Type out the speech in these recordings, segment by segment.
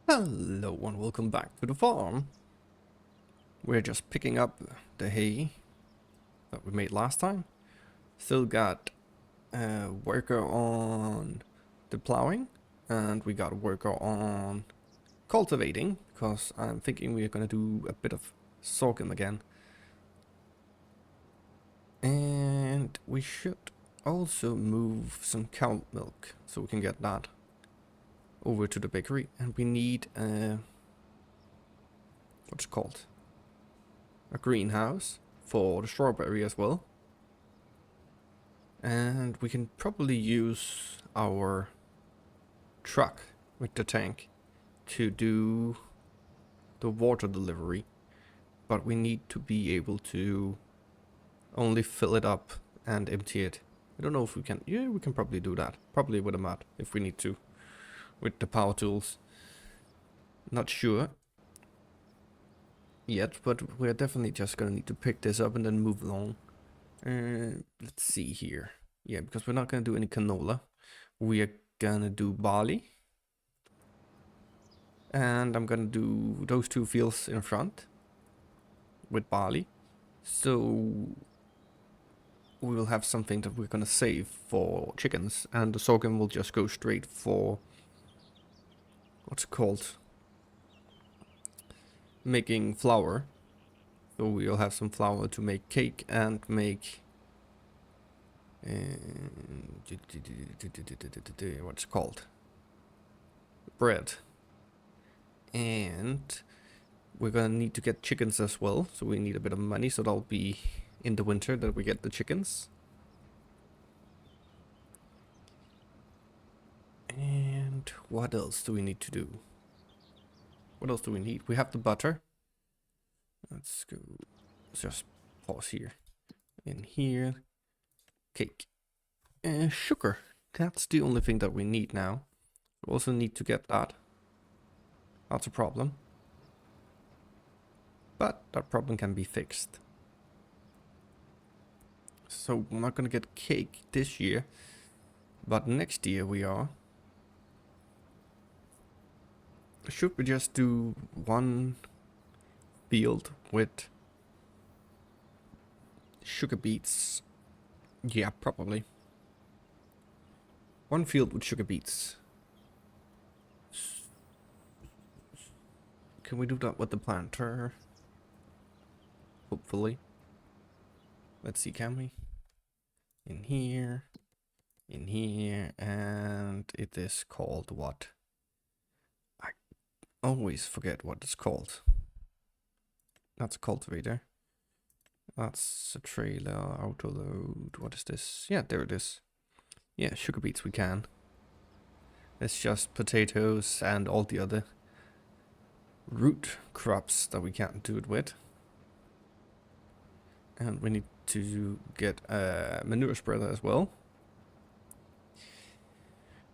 Hello and welcome back to the farm. We're just picking up the hay that we made last time. Still got a worker on the plowing, and we got a worker on cultivating, because I'm thinking we're gonna do a bit of sorghum again. And we should also move some cow milk so we can get that over to the bakery. And we need what's it called? A greenhouse for the strawberry as well. And we can probably use our truck with the tank to do the water delivery, but we need to be able to only fill it up and empty it. I don't know if we can. Yeah, we can probably do that, probably with a mat if we need to, with the power tools. Not sure yet, but we're definitely just gonna need to pick this up and then move along. Let's see here. Yeah, because we're not gonna do any canola. We are gonna do barley. And I'm gonna do those two fields in front with barley. So we will have something that we're gonna save for chickens, and the sorghum will just go straight for what's it called? Making flour. So we'll have some flour to make cake and make what's it called? Bread. And we're gonna need to get chickens as well, so we need a bit of money, so that'll be in the winter that we get the chickens. And what else do we need to do? What else do we need? We have the butter. Let's go. Let's just pause here. In here. Cake. Sugar. That's the only thing that we need now. We also need to get that. That's a problem. But that problem can be fixed. So we're not gonna get cake this year, but next year we are. Should we just do one field with sugar beets? Yeah, probably. One field with sugar beets. Can we do that with the planter? Hopefully. Let's see, can we? In here, and it is called what? I always forget what it's called. That's a cultivator. That's a trailer, auto load. What is this? Yeah, there it is. Yeah, sugar beets we can. It's just potatoes and all the other root crops that we can't do it with. And we need to get a manure spreader as well.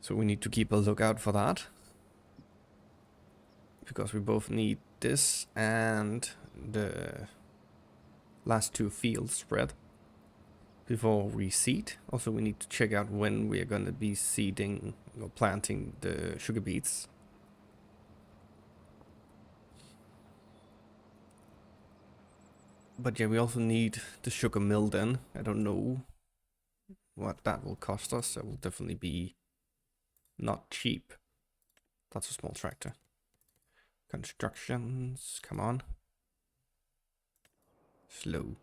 So we need to keep a lookout for that. Because we both need this and the last two fields spread before we seed. Also, we need to check out when we are going to be seeding or planting the sugar beets. But yeah, we also need the sugar mill then. I don't know what that will cost us. It will definitely be not cheap. That's a small tractor. Constructions, come on. Slow.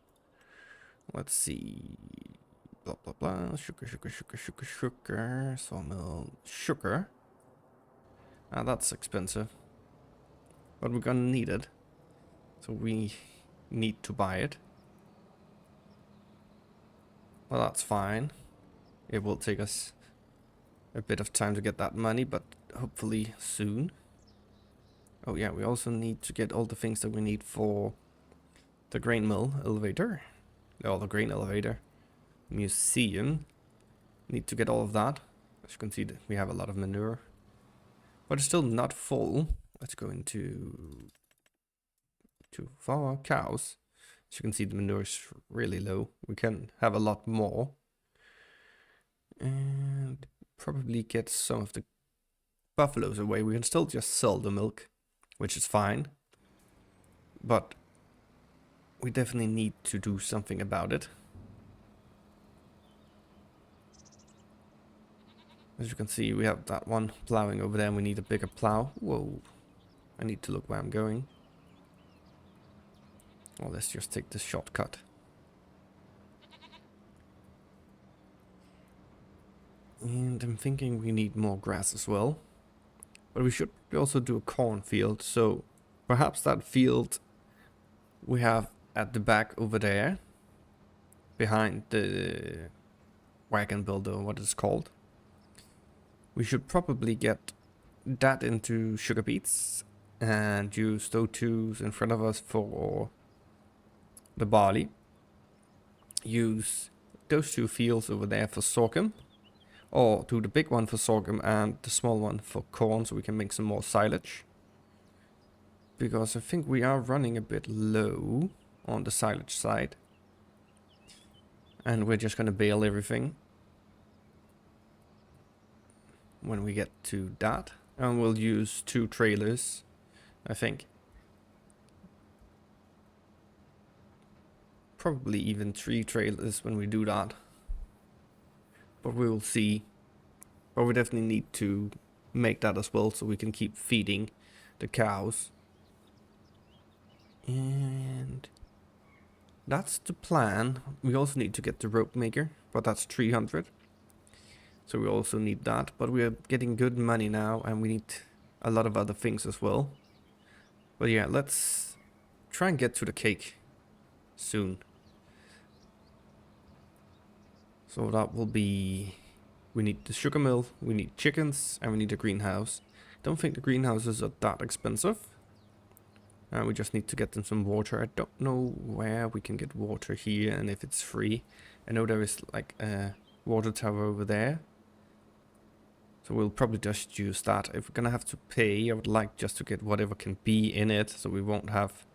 Let's see. Blah, blah, blah. Sugar. Sawmill. Sugar. Ah, that's expensive. But we're gonna need it. So we need to buy it. Well, that's fine. It will take us a bit of time to get that money, but hopefully soon. Oh yeah, we also need to get all the things that we need for the grain mill elevator. Oh, the grain elevator. Museum. Need to get all of that. As you can see, we have a lot of manure. But it's still not full. Let's go into for cows. As you can see, the manure is really low. We can have a lot more. And probably get some of the buffaloes away. We can still just sell the milk, which is fine. But we definitely need to do something about it. As you can see, we have that one plowing over there and we need a bigger plow. Whoa. I need to look where I'm going. Well, let's just take this shortcut. And I'm thinking we need more grass as well. But we should also do a cornfield. So perhaps that field we have at the back over there, behind the wagon builder, what it's called. We should probably get that into sugar beets and use those two in front of us for the barley. Use those two fields over there for sorghum, or do the big one for sorghum and the small one for corn, so we can make some more silage. Because I think we are running a bit low on the silage side. And we're just gonna bale everything when we get to that. And we'll use 2 trailers, I think. Probably even 3 trailers when we do that. But we will see. But we definitely need to make that as well so we can keep feeding the cows. And that's the plan. We also need to get the rope maker, but that's 300. So we also need that. But we are getting good money now and we need a lot of other things as well. But yeah, let's try and get to the cake soon. So that will be, we need the sugar mill, we need chickens, and we need a greenhouse. Don't think the greenhouses are that expensive. We just need to get them some water. I don't know where we can get water here and if it's free. I know there is like a water tower over there. So we'll probably just use that. If we're gonna have to pay, I would like just to get whatever can be in it so we won't have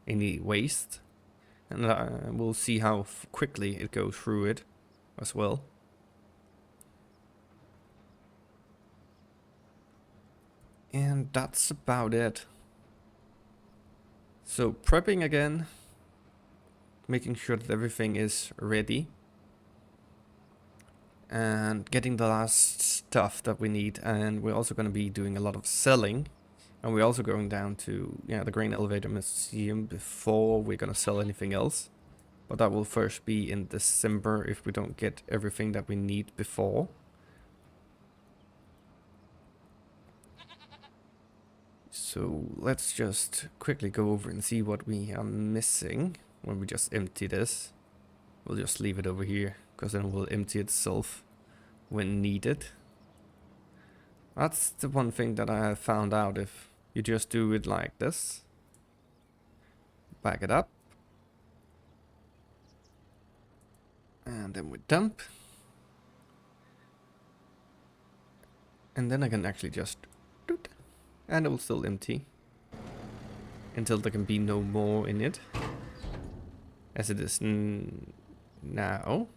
any waste. And we'll see how quickly it goes through it as well. And that's about it. So prepping again, making sure that everything is ready, and getting the last stuff that we need. And we're also going to be doing a lot of selling, and we're also going down to the grain elevator museum before we're going to sell anything else. But that will first be in December if we don't get everything that we need before. So let's just quickly go over and see what we are missing when we just empty this. We'll just leave it over here because then it will empty itself when needed. That's the one thing that I have found out. If you just do it like this, back it up, and then we dump, and then I can actually just doot, and it will still empty until there can be no more in it, as it is now.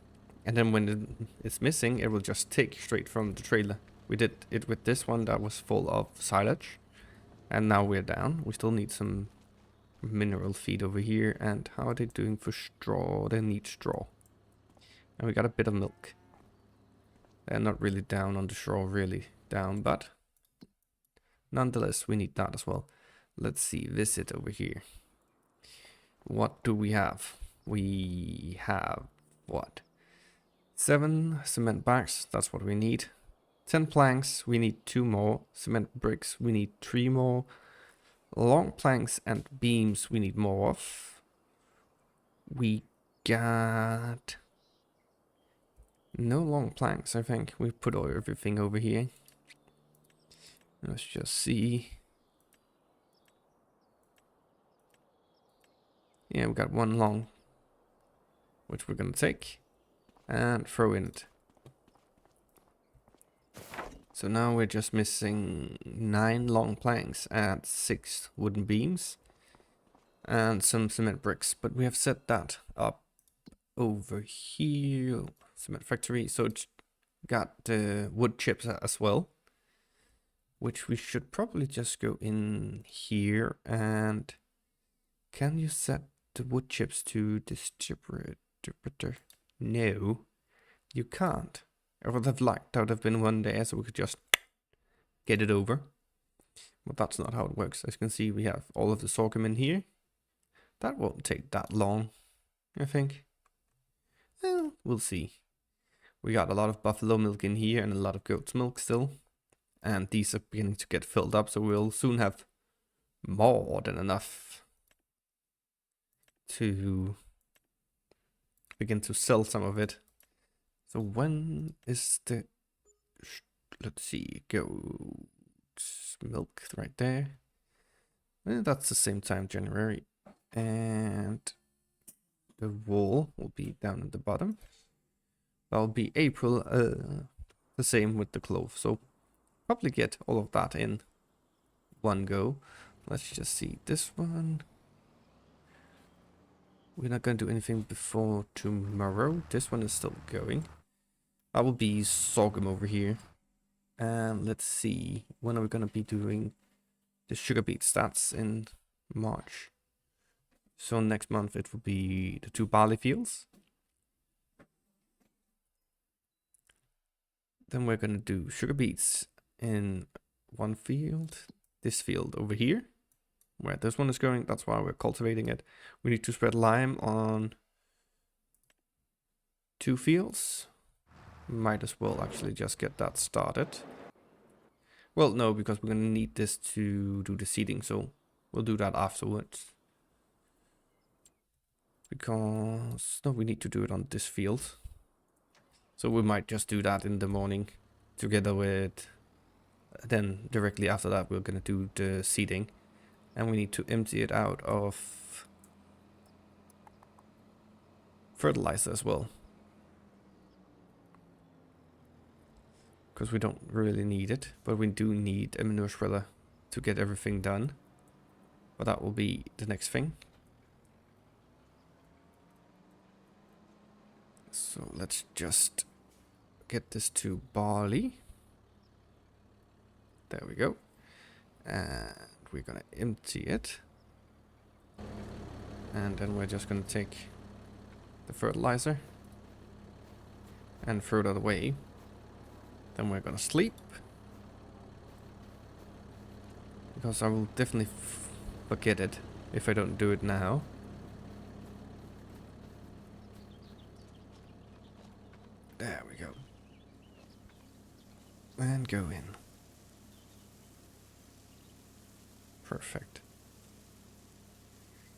And then when it's missing, it will just take straight from the trailer. We did it with this one that was full of silage, and now we're down. We still need some mineral feed over here. And how are they doing for straw? They need straw. And we got a bit of milk. They're not really down on the straw, really down, but nonetheless, we need that as well. Let's see, visit over here. What do we have? We have what? 7 cement bags, that's what we need. 10 planks, we need 2 more. Cement bricks, we need 3 more. Long planks and beams, we need more of. We got no long planks, I think. We put everything over here. Let's just see. Yeah, we got 1 long, which we're gonna take and throw in it. So now we're just missing 9 long planks and 6 wooden beams and some cement bricks, but we have set that up over here. Cement factory, so Got the wood chips as well, which we should probably just go in here. And can you set the wood chips to distributor? No, you can't. I would have liked that would have been one there so we could just get it over. But that's not how it works. As you can see, we have all of the sorghum in here. That won't take that long, I think. Well, we'll see. We got a lot of buffalo milk in here and a lot of goat's milk still. And these are beginning to get filled up, so we'll soon have more than enough to begin to sell some of it. So when is the... Let's see, goat's milk right there. That's the same time, January. And the wool will be down at the bottom. That'll be April, the same with the clove. So probably get all of that in one go. Let's just see this one. We're not going to do anything before tomorrow. This one is still going. That will be sorghum over here. And let's see, when are we going to be doing the sugar beet stats in March? So next month it will be the 2 barley fields. Then we're going to do sugar beets in one field. This field over here, where this one is going. That's why we're cultivating it. We need to spread lime on 2 fields. Might as well actually just get that started. Well, no, because we're going to need this to do the seeding, so we'll do that afterwards. Because, no, we need to do it on this field. So we might just do that in the morning together with, then directly after that we're going to do the seeding. And we need to empty it out of fertilizer as well. Because we don't really need it, but we do need a manure spreader to get everything done. But that will be the next thing. So let's just get this to barley. There we go. And we're gonna empty it. And then we're just gonna take the fertilizer and throw that away. Then we're gonna sleep. Because I will definitely forget it if I don't do it now. There we go. And go in. Perfect.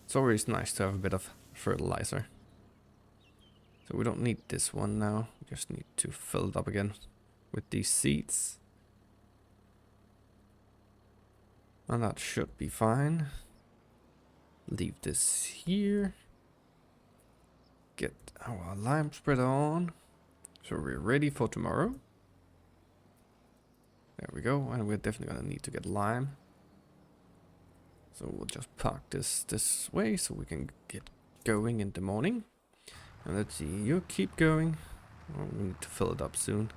It's always nice to have a bit of fertilizer. So we don't need this one now. We just need to fill it up again with these seeds. And that should be fine. Leave this here. Get our lime spreader on. So we're ready for tomorrow. There we go. And we're definitely gonna need to get lime. So we'll just park this way so we can get going in the morning. And let's see, you keep going. Oh, we need to fill it up soon.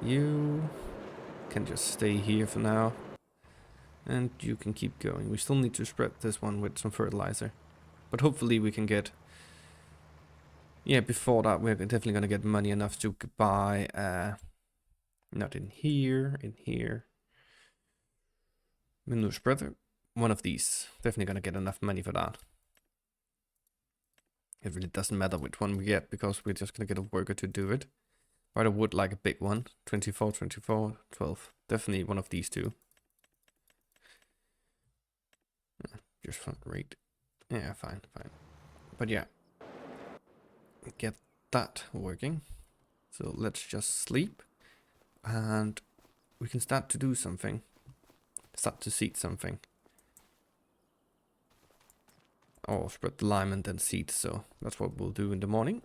You can just stay here for now. And you can keep going. We still need to spread this one with some fertilizer. But hopefully we can get... Yeah, before that we're definitely going to get money enough to buy... not in here, in here. Manure spreader. One of these. Definitely going to get enough money for that. It really doesn't matter which one we get, because we're just going to get a worker to do it. But I would like a big one. 24, 24, 12. Definitely one of these two. Just front rate. Yeah, fine. But yeah. Get that working. So let's just sleep. And we can start to do something. Start to seed something. Or spread the lime and then seed. So that's what we'll do in the morning.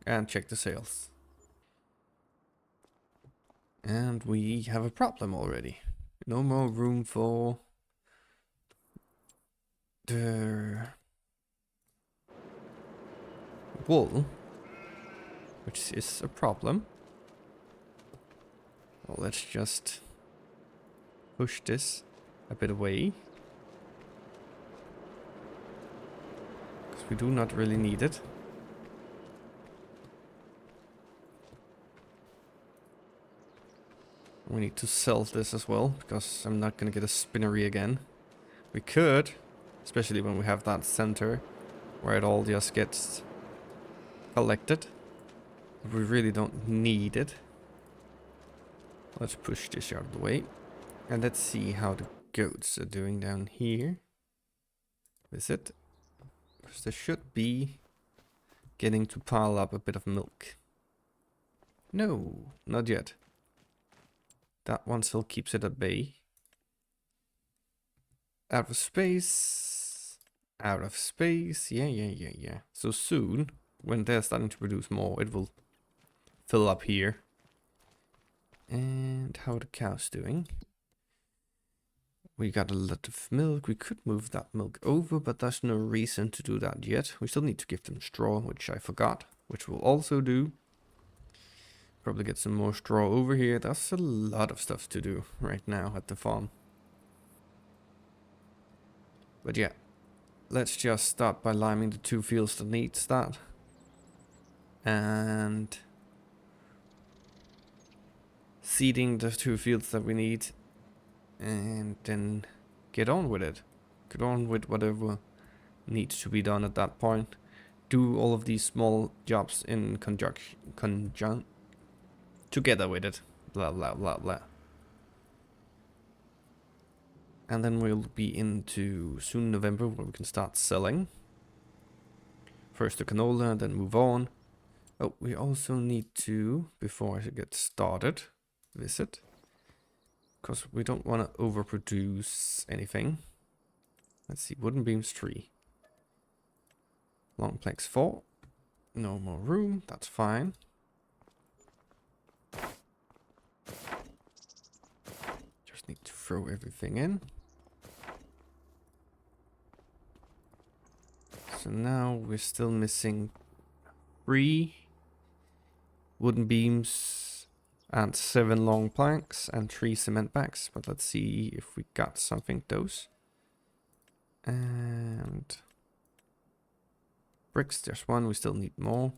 And check the sales. And we have a problem already. No more room for the wool, which is a problem. Well, let's just push this a bit away. Because we do not really need it. We need to sell this as well, because I'm not going to get a spinnery again. We could, especially when we have that center where it all just gets collected. But we really don't need it. Let's push this out of the way. And let's see how the goats are doing down here. Is it? Because they should be getting to pile up a bit of milk. No, not yet. That one still keeps it at bay. Out of space. Out of space. Yeah. So soon, when they're starting to produce more, it will fill up here. And how are the cows doing? We got a lot of milk. We could move that milk over, but there's no reason to do that yet. We still need to give them straw, which I forgot, which we'll also do. Probably get some more straw over here. That's a lot of stuff to do right now at the farm. But yeah, let's just start by liming the 2 fields that needs that. And seeding the 2 fields that we need. And then get on with it. Get on with whatever needs to be done at that point. Do all of these small jobs in conjunction together with it. Blah, blah, blah, blah. And then we'll be into soon November where we can start selling. First the canola, then move on. Oh, we also need to, before I get started, visit. Because we don't want to overproduce anything. Let's see, wooden beams 3. Long planks 4. No more room, that's fine. Just need to throw everything in. So now we're still missing 3 wooden beams and 7 long planks and 3 cement bags. But let's see if we got something those. And bricks, there's 1, we still need more.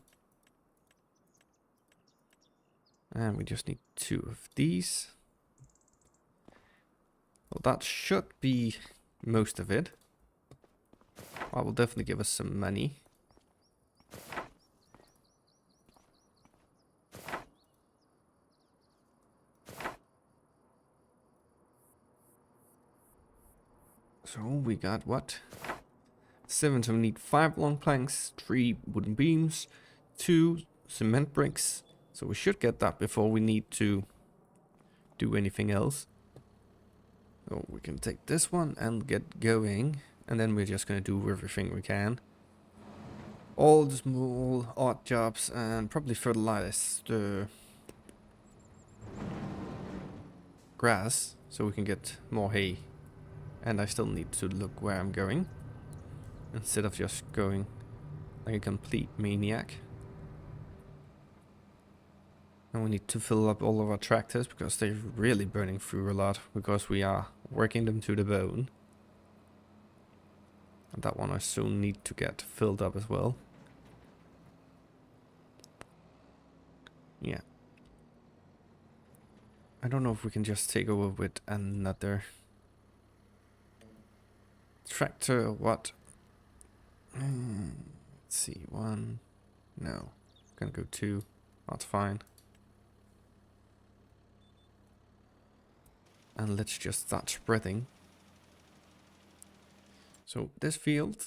And we just need 2 of these. Well, that should be most of it. That will definitely give us some money. So we got what? 7, so we need 5 long planks, 3 wooden beams, 2 cement bricks. So we should get that before we need to do anything else. So we can take this one and get going. And then we're just going to do everything we can. All the small odd jobs and probably fertilize the grass so we can get more hay. And I still need to look where I'm going instead of just going like a complete maniac. And we need to fill up all of our tractors because they're really burning through a lot because we are working them to the bone. And that one I soon need to get filled up as well. Yeah. I don't know if we can just take over with another tractor or what. Let's see, 1. No. Gonna go 2. That's fine. And let's just start spreading. So this field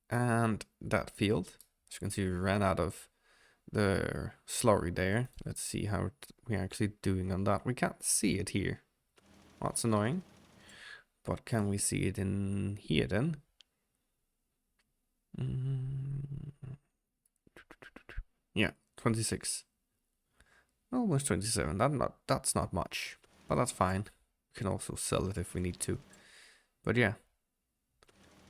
and that field, as you can see, we ran out of the slurry there. Let's see how we're actually doing on that. We can't see it here. That's annoying. But can we see it in here then? Yeah, 26. Almost 27. That's not much. But that's fine. We can also sell it if we need to. But yeah.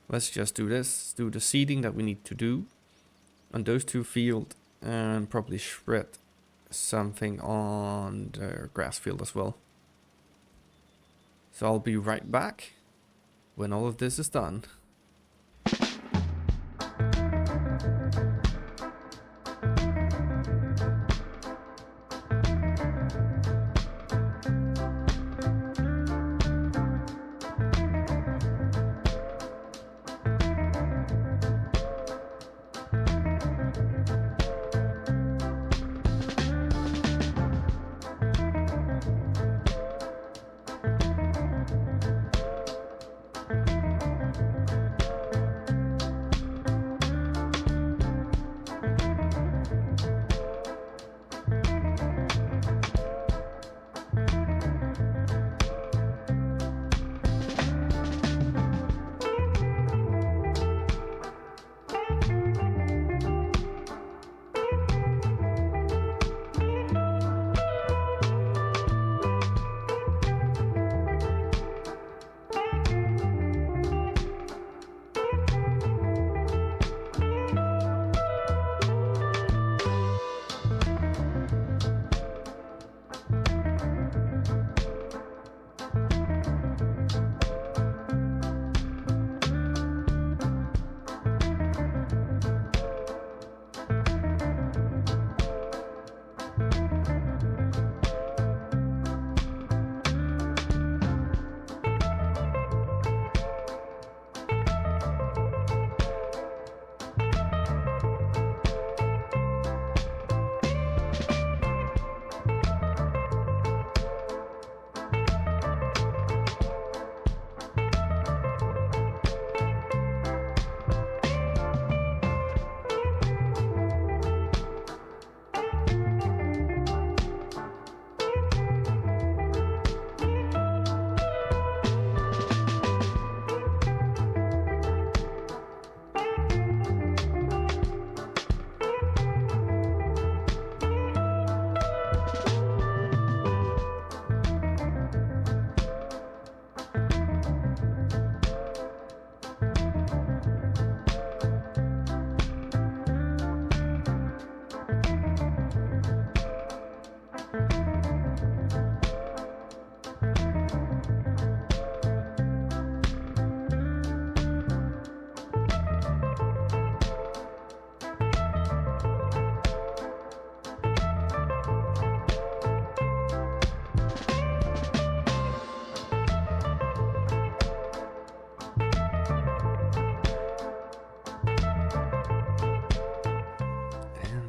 Let's just do this. Do the seeding that we need to do on those 2 fields. And probably spread something on the grass field as well. So I'll be right back when all of this is done.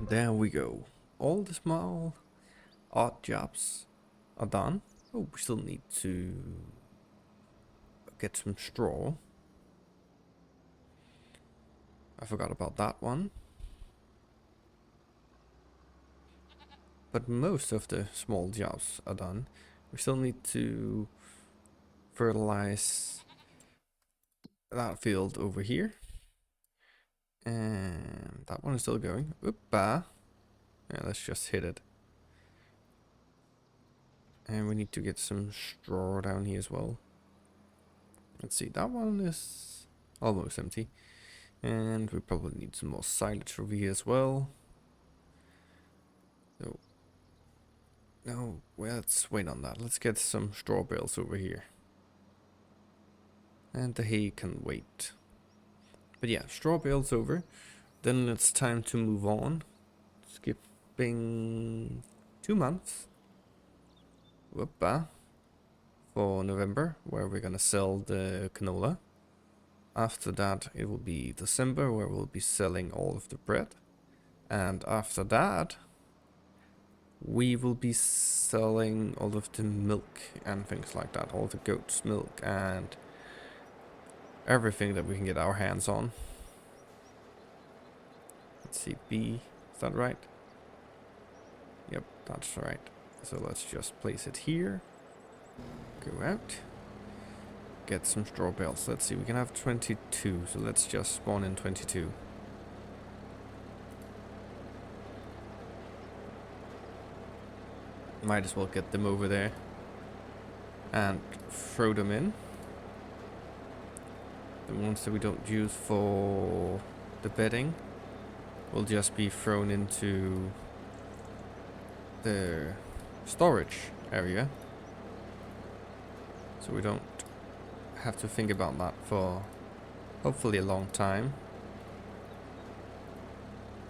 There we go. All the small odd jobs are done. Oh, we still need to get some straw. I forgot about that one. But most of the small jobs are done. We still need to fertilize that field over here. And that one is still going. Oopa. Yeah, let's just hit it. And we need to get some straw down here as well. Let's see, that one is almost empty. And we probably need some more silage over here as well. So, no, well, let's wait on that. Let's get some straw bales over here. And the hay can wait. But yeah, straw bales over. Then it's time to move on. Skipping 2 months. Whoopa. For November, where we're gonna sell the canola. After that, it will be December, where we'll be selling all of the bread. And after that, we will be selling all of the milk and things like that. All the goat's milk and everything that we can get our hands on. Let's see, B, is that right? Yep, that's right. So let's just place it here. Go out. Get some straw bales. Let's see, we can have 22, so let's just spawn in 22. Might as well get them over there and throw them in. The ones that we don't use for the bedding will just be thrown into the storage area, so we don't have to think about that for hopefully a long time.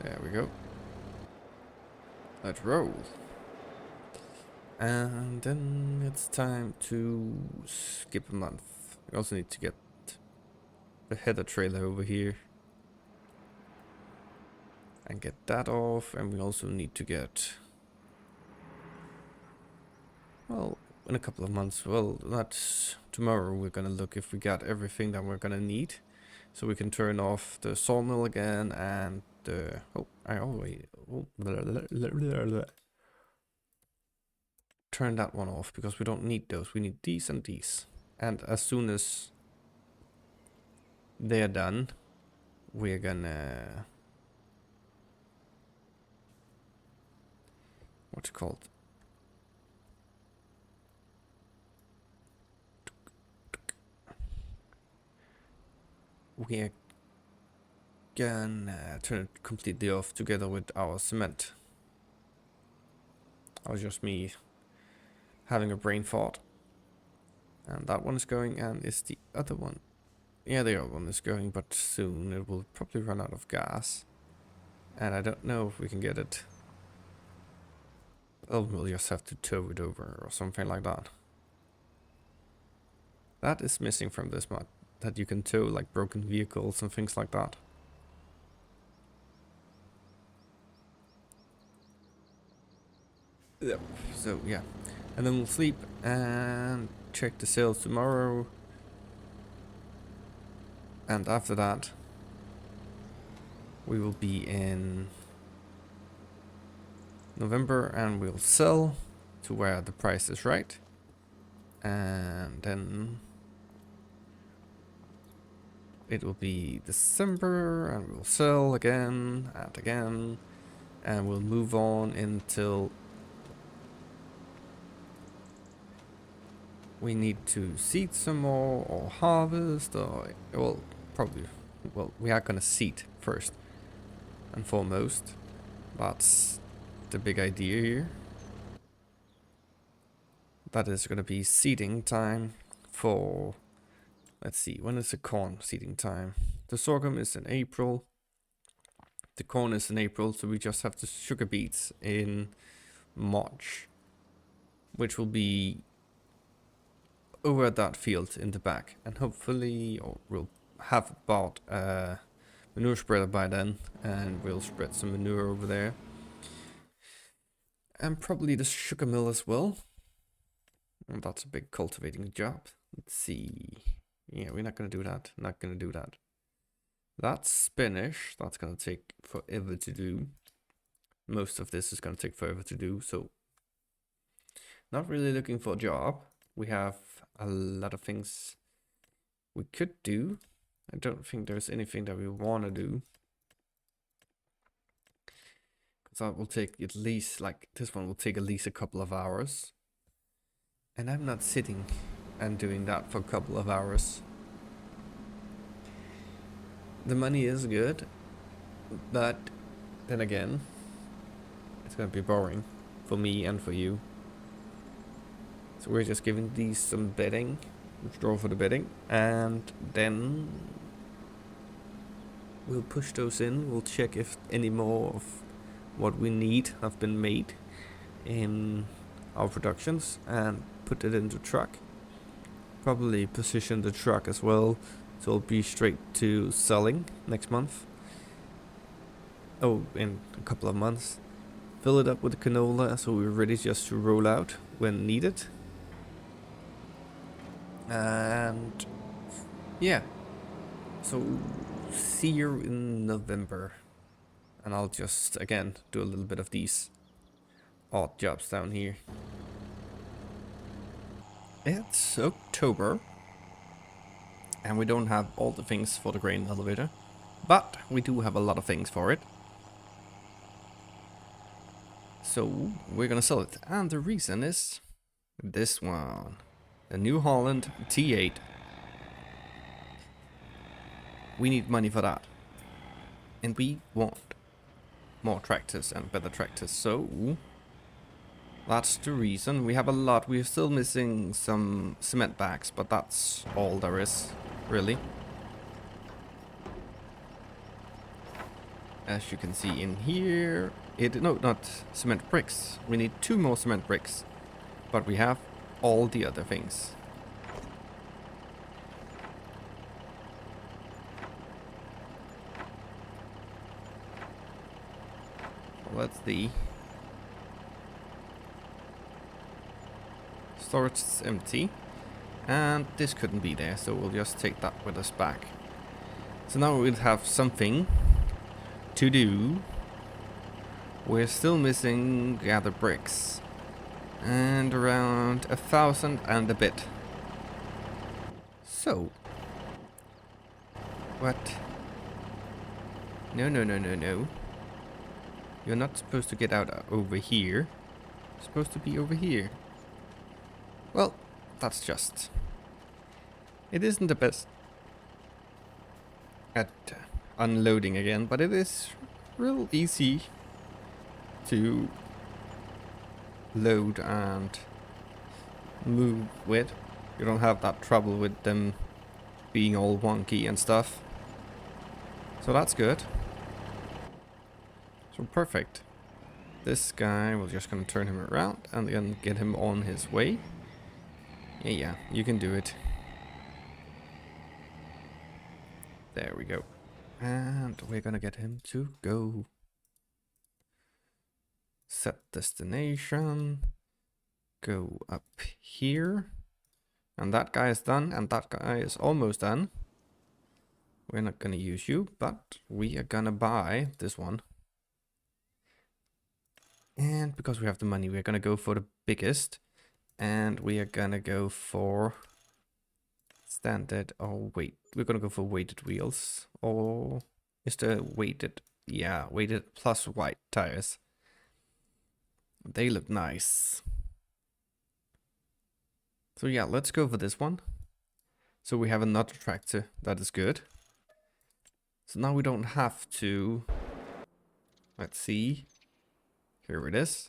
There we go. Let's roll. And then it's time to skip a month. We also need to get the header trailer over here and get that off, and we also need to get, well, in a couple of months, well, that's tomorrow, we're gonna look if we got everything that we're gonna need, so we can turn off the sawmill again and the, turn that one off because we don't need those. We need these and these, and as soon as they're done, we're gonna, what's it called? We're gonna turn it completely off together with our cement. That was just me having a brain fart. And that one is going, and is the other one. Yeah, the other one is going, but soon it will probably run out of gas. And I don't know if we can get it. Oh, we'll just have to tow it over or something like that. That is missing from this mod, that you can tow like broken vehicles and things like that. Yep. So yeah, and then we'll sleep and check the sales tomorrow. And after that, we will be in November and we'll sell to where the price is right. And then it will be December and we'll sell again and again. And we'll move on until we need to seed some more or harvest, or, well, probably, well, we are gonna seed first and foremost. That's the big idea here. That is gonna be seeding time for, let's see, when is the corn seeding time? The sorghum is in April. The corn is in April, so we just have the sugar beets in March, which will be over at that field in the back, and hopefully, or we'll have bought a manure spreader by then, and we'll spread some manure over there, and probably the sugar mill as well. And that's a big cultivating job. Let's see. Yeah, we're not gonna do that. Not gonna do that. That's spinach. That's gonna take forever to do. Most of this is gonna take forever to do. So, not really looking for a job. We have a lot of things we could do. I don't think there's anything that we want to do. Because that will take at least, like, this one will take at least a couple of hours. And I'm not sitting and doing that for a couple of hours. The money is good, but then again, it's going to be boring for me and for you. So we're just giving these some bedding, draw for the bedding, and then we'll push those in. We'll check if any more of what we need have been made in our productions and put it into truck. Probably position the truck as well, so it'll be straight to selling next month. Oh, in a couple of months. Fill it up with canola so we're ready just to roll out when needed. And yeah, so see you in November, and I'll just again do a little bit of these odd jobs down here. It's October and we don't have all the things for the grain elevator, but we do have a lot of things for it. So we're gonna sell it, and the reason is this one. The New Holland T8. We need money for that. And we want more tractors and better tractors. So That's the reason. We have a lot. We're still missing some cement bags, but that's all there is, really. As you can see in here, no, not cement bricks. We need 2 more cement bricks, but we have all the other things. Well, that's the storage is empty, and this couldn't be there, so we'll just take that with us back. So now we'll have something to do. We're still missing gather bricks, and around 1,000 and a bit. So what? No, no, no, no, no. You're not supposed to get out over here. You're supposed to be over here. Well, that's just... It isn't the best at unloading again, but it is real easy to load and move with. You don't have that trouble with them being all wonky and stuff. So that's good. So perfect. This guy, we're just gonna turn him around and then get him on his way. Yeah, you can do it. There we go. And we're gonna get him to go. Set destination. Go up here. And that guy is done, and that guy is almost done. We're not gonna use you, but we are gonna buy this one. And because we have the money, we're gonna go for the biggest. And we are gonna go for standard, oh wait, we're gonna go for weighted wheels. Or is the weighted, yeah, weighted plus white tires. They look nice. So yeah, let's go for this one. So we have another tractor, that is good. So now we don't have to, let's see, here it is.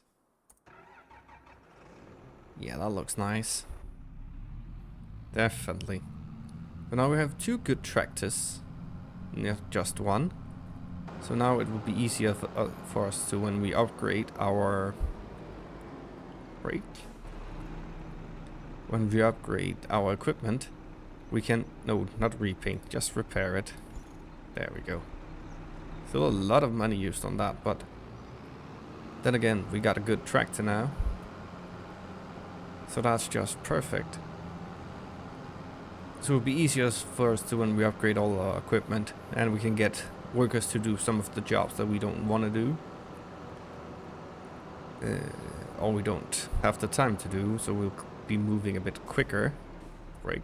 Yeah, that looks nice. Definitely. But now we have 2 good tractors, not just one. So now it will be easier for us to, when we upgrade our brake. When we upgrade our equipment, we can, no, not repaint, just repair it. There we go. Still a lot of money used on that, but then again, we got a good tractor now. So that's just perfect. So it'll be easier for us to when we upgrade all our equipment, and we can get workers to do some of the jobs that we don't want to do. Or we don't have the time to do, so we'll be moving a bit quicker. Break.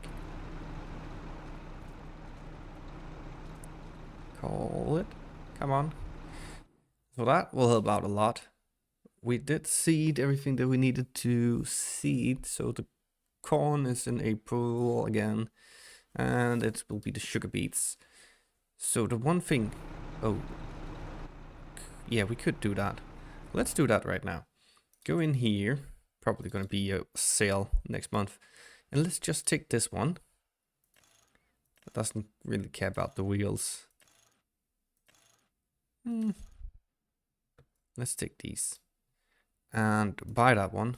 Call it. Come on. So that will help out a lot. We did seed everything that we needed to seed, so the corn is in April again, and it will be the sugar beets. So the one thing, oh, yeah, we could do that. Let's do that right now. Go in here, probably going to be a sale next month, and let's just take this one. It doesn't really care about the wheels. Let's take these and buy that one.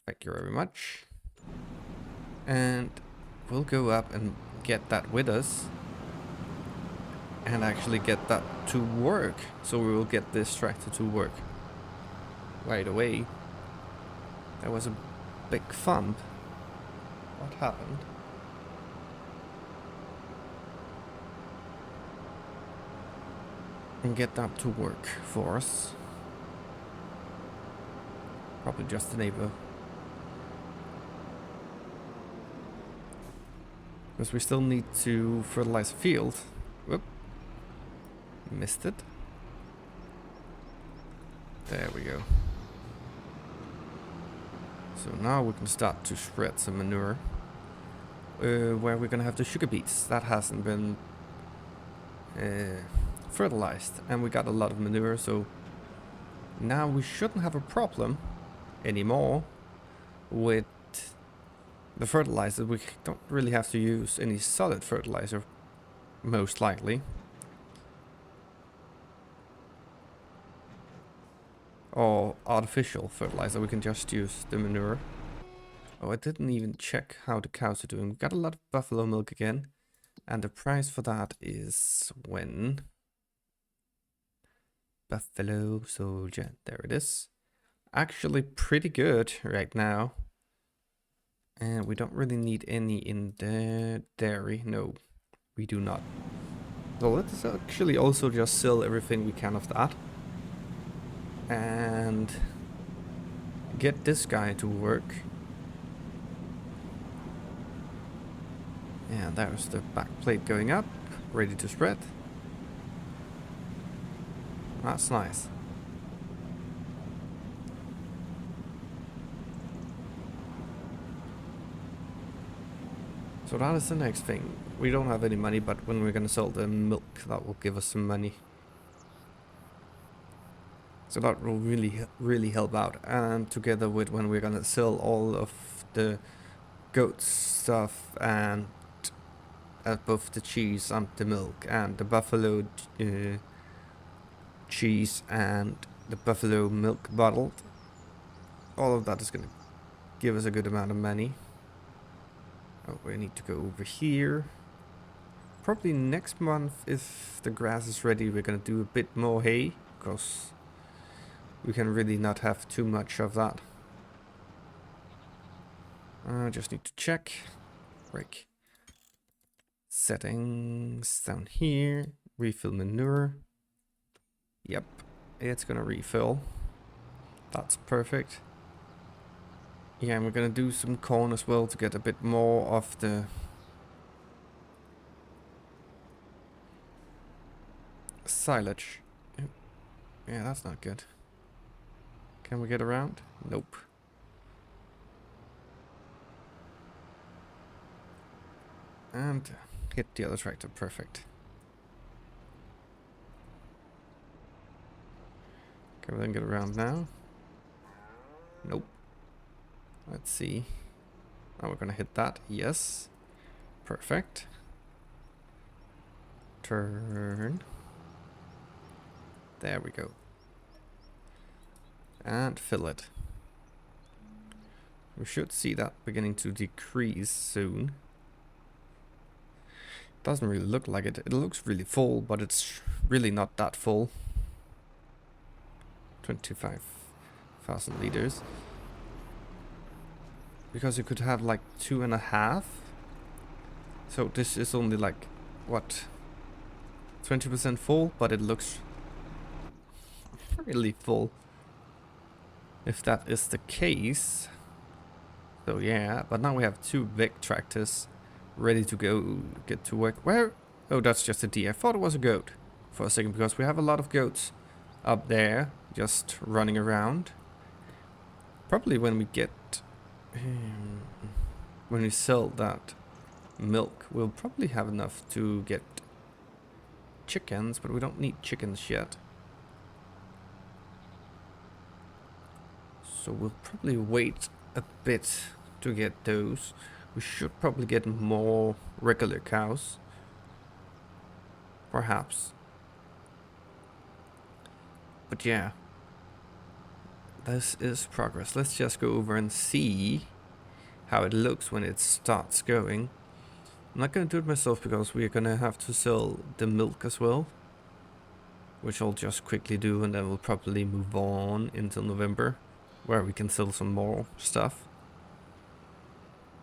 Thank you very much. And we'll go up and get that with us and actually get that to work. So we will get this tractor to work right away. There was a big thump. What happened? And get that to work for us. Probably just the neighbor. Because we still need to fertilize the field. Whoop. Missed it. There we go. So now we can start to spread some manure. Where we're gonna have the sugar beets. That hasn't been fertilized. And we got a lot of manure, so now we shouldn't have a problem anymore. With the fertilizer, we don't really have to use any solid fertilizer, most likely. Or artificial fertilizer, we can just use the manure. Oh, I didn't even check how the cows are doing. We got a lot of buffalo milk again. And the price for that is when? Buffalo Soldier, there it is. Actually pretty good right now. And we don't really need any in the dairy. No, we do not. So let's actually also just sell everything we can of that. And get this guy to work. Yeah, there's the back plate going up, ready to spread. That's nice. So that is the next thing. We don't have any money, but when we're gonna sell the milk, that will give us some money. So that will really help out. And together with when we're gonna sell all of the goat stuff and both the cheese and the milk and the buffalo cheese and the buffalo milk bottled, all of that is gonna give us a good amount of money. Oh, we need to go over here. Probably next month, if the grass is ready, we're gonna do a bit more hay, because we can really not have too much of that. I just need to check. Break. Settings down here. Refill manure. Yep, it's gonna refill. That's perfect. Yeah, and we're gonna do some corn as well to get a bit more of the silage. Yeah, that's not good. Can we get around? Nope. And hit the other tractor. Perfect. Can we then get around now? Nope. Let's see. Now we're gonna hit that. Yes. Perfect. Turn. There we go. And fill it. We should see that beginning to decrease soon. Doesn't really look like it. It looks really full, but it's really not that full. 25,000 liters. Because you could have like 2.5. So this is only like, what? 20% full, but it looks really full. If that is the case. So yeah, but now we have 2 big tractors ready to go get to work. Where? Oh, that's just a deer. I thought it was a goat for a second, because we have a lot of goats up there just running around. Probably when we get when we sell that milk, we'll probably have enough to get chickens, but we don't need chickens yet. So we'll probably wait a bit to get those. We should probably get more regular cows. Perhaps. But yeah. This is progress. Let's just go over and see how it looks when it starts going. I'm not going to do it myself because we're going to have to sell the milk as well. Which I'll just quickly do, and then we'll probably move on until November, where we can sell some more stuff.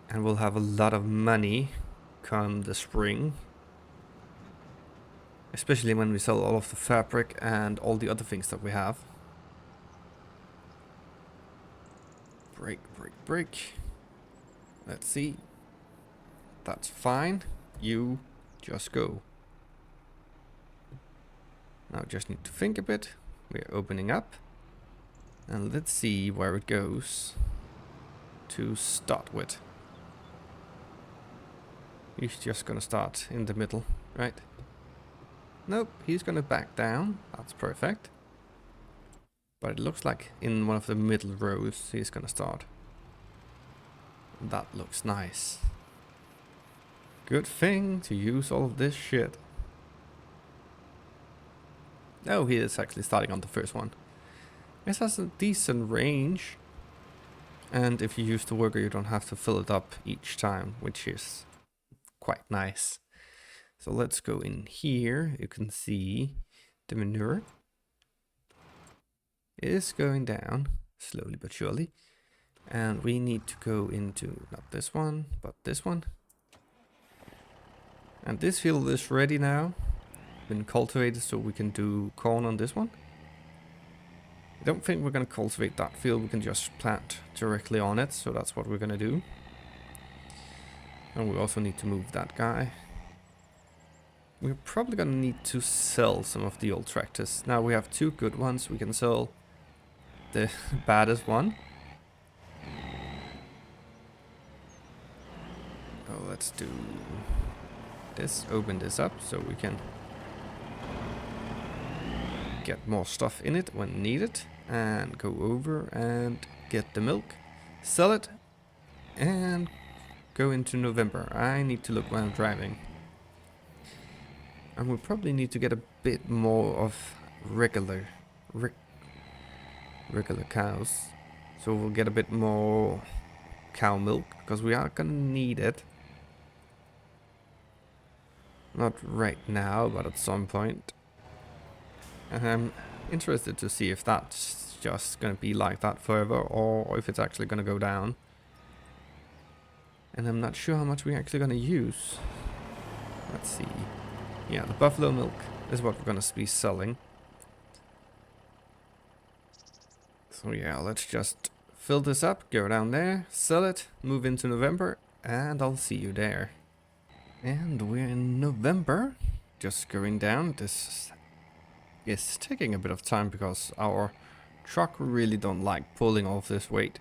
And we'll have a lot of money come the spring. Especially when we sell all of the fabric and all the other things that we have. Break, break, break. Let's see. That's fine. You just go. Now just need to think a bit. We're opening up. And let's see where it goes to start with. He's just gonna start in the middle, right? Nope, he's gonna back down. That's perfect. But it looks like in one of the middle rows he's gonna start. That looks nice. Good thing to use all of this shit. Oh, he is actually starting on the first one. This has a decent range. And if you use the worker, you don't have to fill it up each time, which is quite nice. So let's go in here. You can see the manure is going down slowly but surely. And we need to go into not this one, but this one. And this field is ready now. Been cultivated, so we can do corn on this one. I don't think we're going to cultivate that field. We can just plant directly on it, so that's what we're going to do. And we also need to move that guy. We're probably going to need to sell some of the old tractors. Now we have two good ones. We can sell the baddest one. Oh, let's do this. Open this up so we can get more stuff in it when needed. And go over and get the milk. Sell it. And go into November. I need to look while I'm driving. And we'll probably need to get a bit more of regular cows. So we'll get a bit more cow milk, because we are gonna need it. Not right now, but at some point. And I'm interested to see if that's just gonna be like that forever, or if it's actually gonna go down. And I'm not sure how much we're actually gonna use. Let's see. Yeah, the buffalo milk is what we're gonna be selling. So yeah, let's just fill this up, go down there, sell it, move into November, and I'll see you there. And we're in November, just going down. This is taking a bit of time because our truck really don't like pulling off this weight.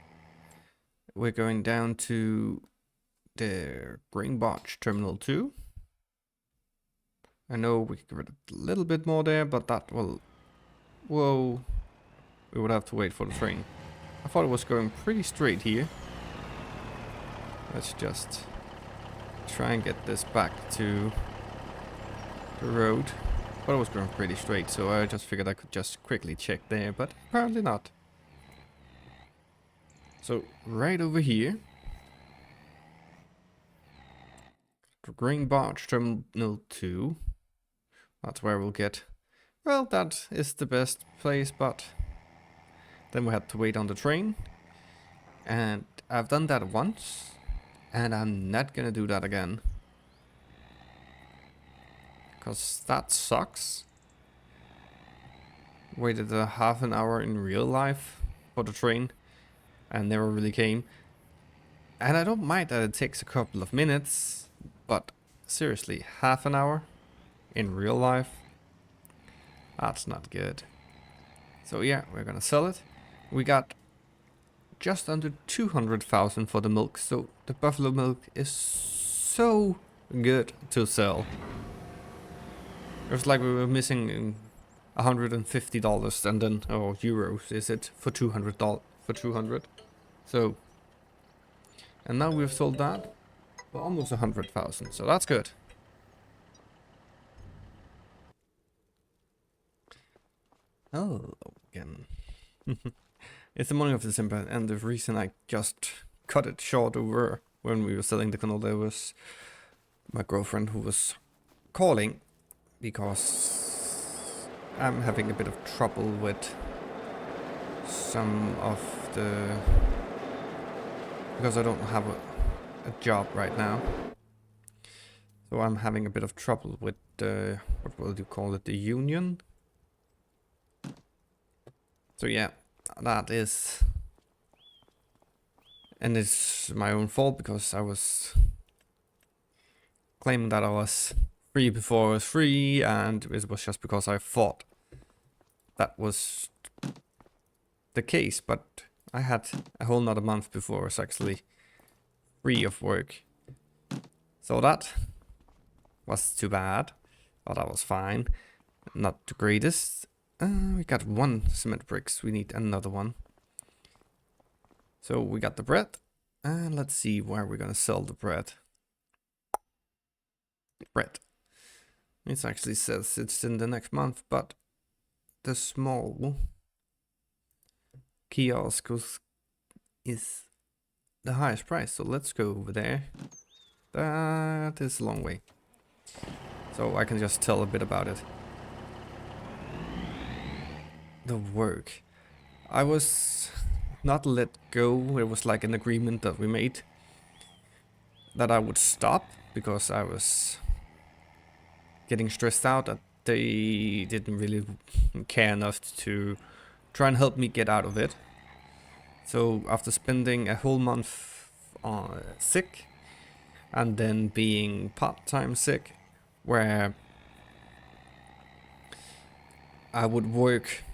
We're going down to the grain barge terminal 2. I know we could get a little bit more there, but that will... Whoa. We would have to wait for the train. I thought it was going pretty straight here. Let's just try and get this back to the road. But it was going pretty straight, so I just figured I could just quickly check there, but apparently not. So, right over here. The grain barge terminal 2. That's where we'll get... Well, that is the best place, but... Then we had to wait on the train. And I've done that once. And I'm not gonna do that again. Because that sucks. Waited a half an hour in real life for the train. And never really came. And I don't mind that it takes a couple of minutes. But seriously, half an hour in real life? That's not good. So yeah, we're gonna sell it. We got just under 200,000 for the milk, so the buffalo milk is so good to sell. It was like we were missing $150 and then, or euros is it, for $200, for 200. So, and now we've sold that for almost 100,000, so that's good. Oh, again. It's the morning of December, and the reason I just cut it short over when we were selling the canola was my girlfriend who was calling, because I'm having a bit of trouble with some of the... because I don't have a job right now. So I'm having a bit of trouble with the... what will you call it? The union? So yeah. That is, and it's my own fault because I was claiming that I was free before I was free, and it was just because I thought that was the case, but I had a whole nother month before I was actually free of work. So that was too bad, but that was fine. Not the greatest. We got 1 cement bricks. We need another one. So we got the bread. And let's see where we're gonna sell the bread. Bread. It actually says it's in the next month, but the small kiosk is the highest price. So let's go over there. That is a long way. So I can just tell a bit about it. The work. I was not let go. It was like an agreement that we made that I would stop because I was getting stressed out, that they didn't really care enough to try and help me get out of it. So after spending a whole month sick and then being part-time sick, where I would work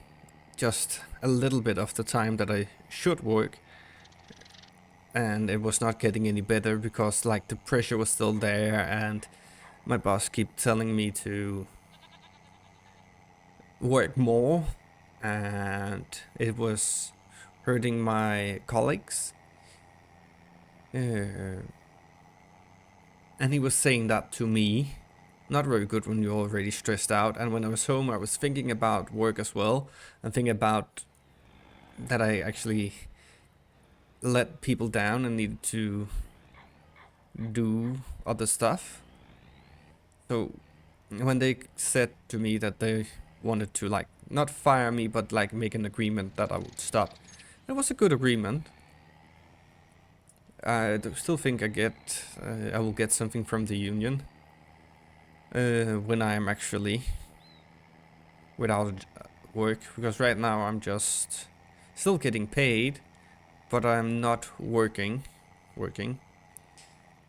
just a little bit of the time that I should work, and it was not getting any better because like the pressure was still there, and my boss kept telling me to work more, and it was hurting my colleagues. And he was saying that to me. Not very good when you're already stressed out. And when I was home, I was thinking about work as well, and thinking about that I actually let people down and needed to do other stuff. So when they said to me that they wanted to like not fire me but like make an agreement that I would stop, it was a good agreement. I still think I will get something from the union when I am actually without work, because right now I'm just still getting paid, but I'm not working.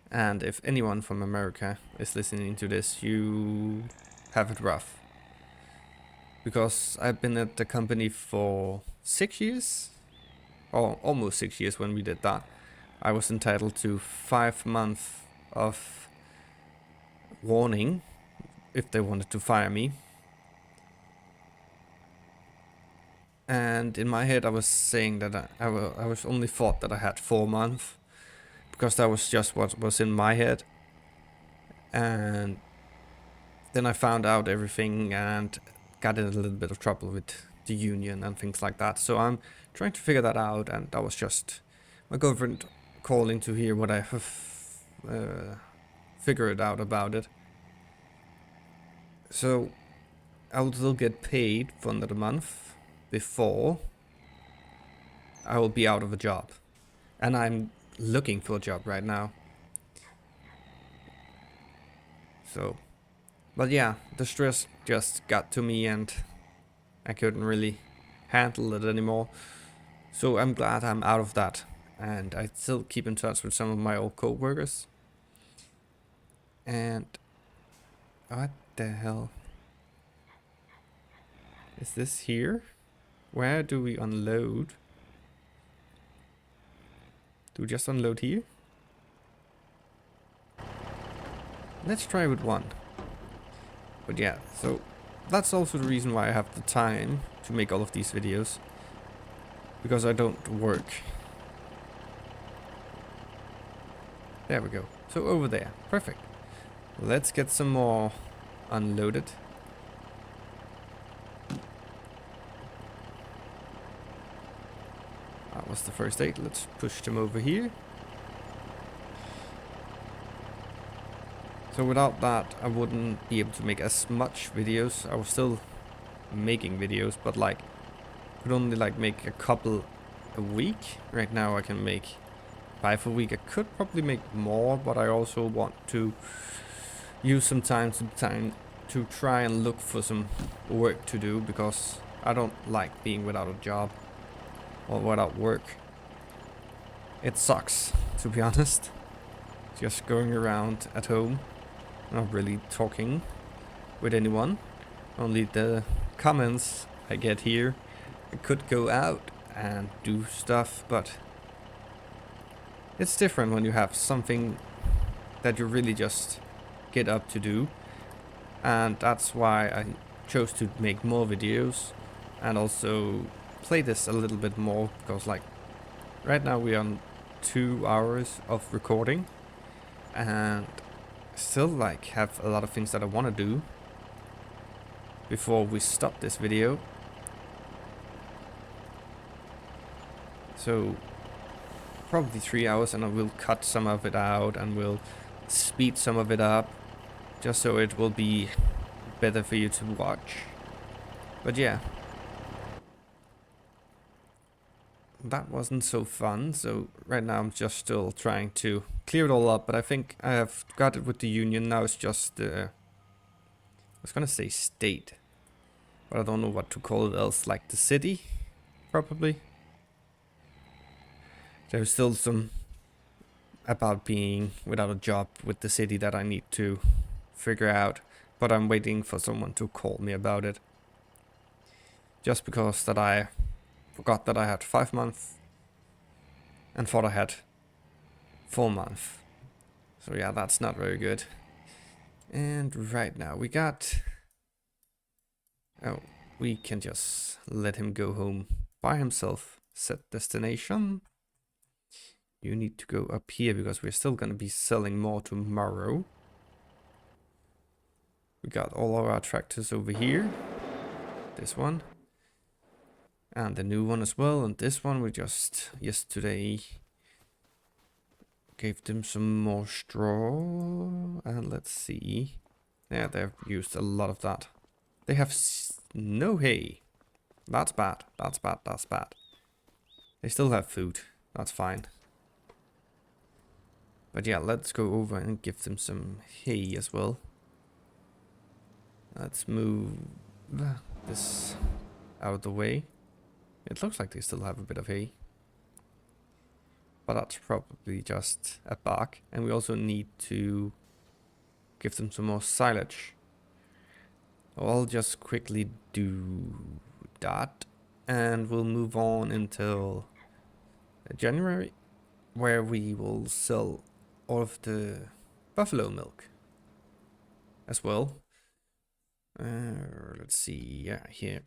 And if anyone from America is listening to this, you have it rough. Because I've been at the company for 6 years, or almost 6 years when we did that. I was entitled to 5 months of warning if they wanted to fire me. And in my head I was saying that I was only thought that I had 4 months, because that was just what was in my head. And then I found out everything and got in a little bit of trouble with the union and things like that. So I'm trying to figure that out, and that was just my girlfriend calling to hear what I have figured out about it. So I will still get paid for another month before I will be out of a job. And I'm looking for a job right now. So, but yeah, the stress just got to me and I couldn't really handle it anymore. So I'm glad I'm out of that. And I still keep in touch with some of my old co-workers. And what the hell? Is this here? Where do we unload? Do we just unload here? Let's try with one. But yeah, so that's also the reason why I have the time to make all of these videos. Because I don't work. There we go. So over there. Perfect. Let's get some more unloaded. That was the first 8. Let's push them over here. So without that, I wouldn't be able to make as much videos. I was still making videos, but like could only like make a couple a week. Right now I can make 5 a week. I could probably make more, but I also want to use some time to try and look for some work to do, because I don't like being without a job or without work. It sucks, to be honest. Just going around at home, not really talking with anyone. Only the comments I get here. I could go out and do stuff, but it's different when you have something that you really just get up to do. And that's why I chose to make more videos, and also play this a little bit more, because like right now we're on 2 hours of recording and still like have a lot of things that I want to do before we stop this video. So probably 3 hours, and I will cut some of it out and we'll speed some of it up just so it will be better for you to watch. But yeah, that wasn't so fun. So right now I'm just still trying to clear it all up, but I think I have got it with the union. Now it's just I was gonna say state, but I don't know what to call it else, like the city, probably. There's still some about being without a job with the city that I need to figure out, but I'm waiting for someone to call me about it. Just because that I forgot that I had 5 months and thought I had 4 months. So yeah, that's not very good. And right now we got... Oh, we can just let him go home by himself. Set destination. You need to go up here because we're still going to be selling more tomorrow. We got all of our tractors over here. This one. And the new one as well. And this one we just yesterday gave them some more straw. And let's see. Yeah, they've used a lot of that. They have no hay. That's bad. That's bad. That's bad. They still have food. That's fine. But yeah, let's go over and give them some hay as well. Let's move this out of the way. It looks like they still have a bit of hay. But that's probably just a bug. And we also need to give them some more silage. I'll just quickly do that. And we'll move on until January, where we will sell all of the buffalo milk as well. Let's see, yeah, here.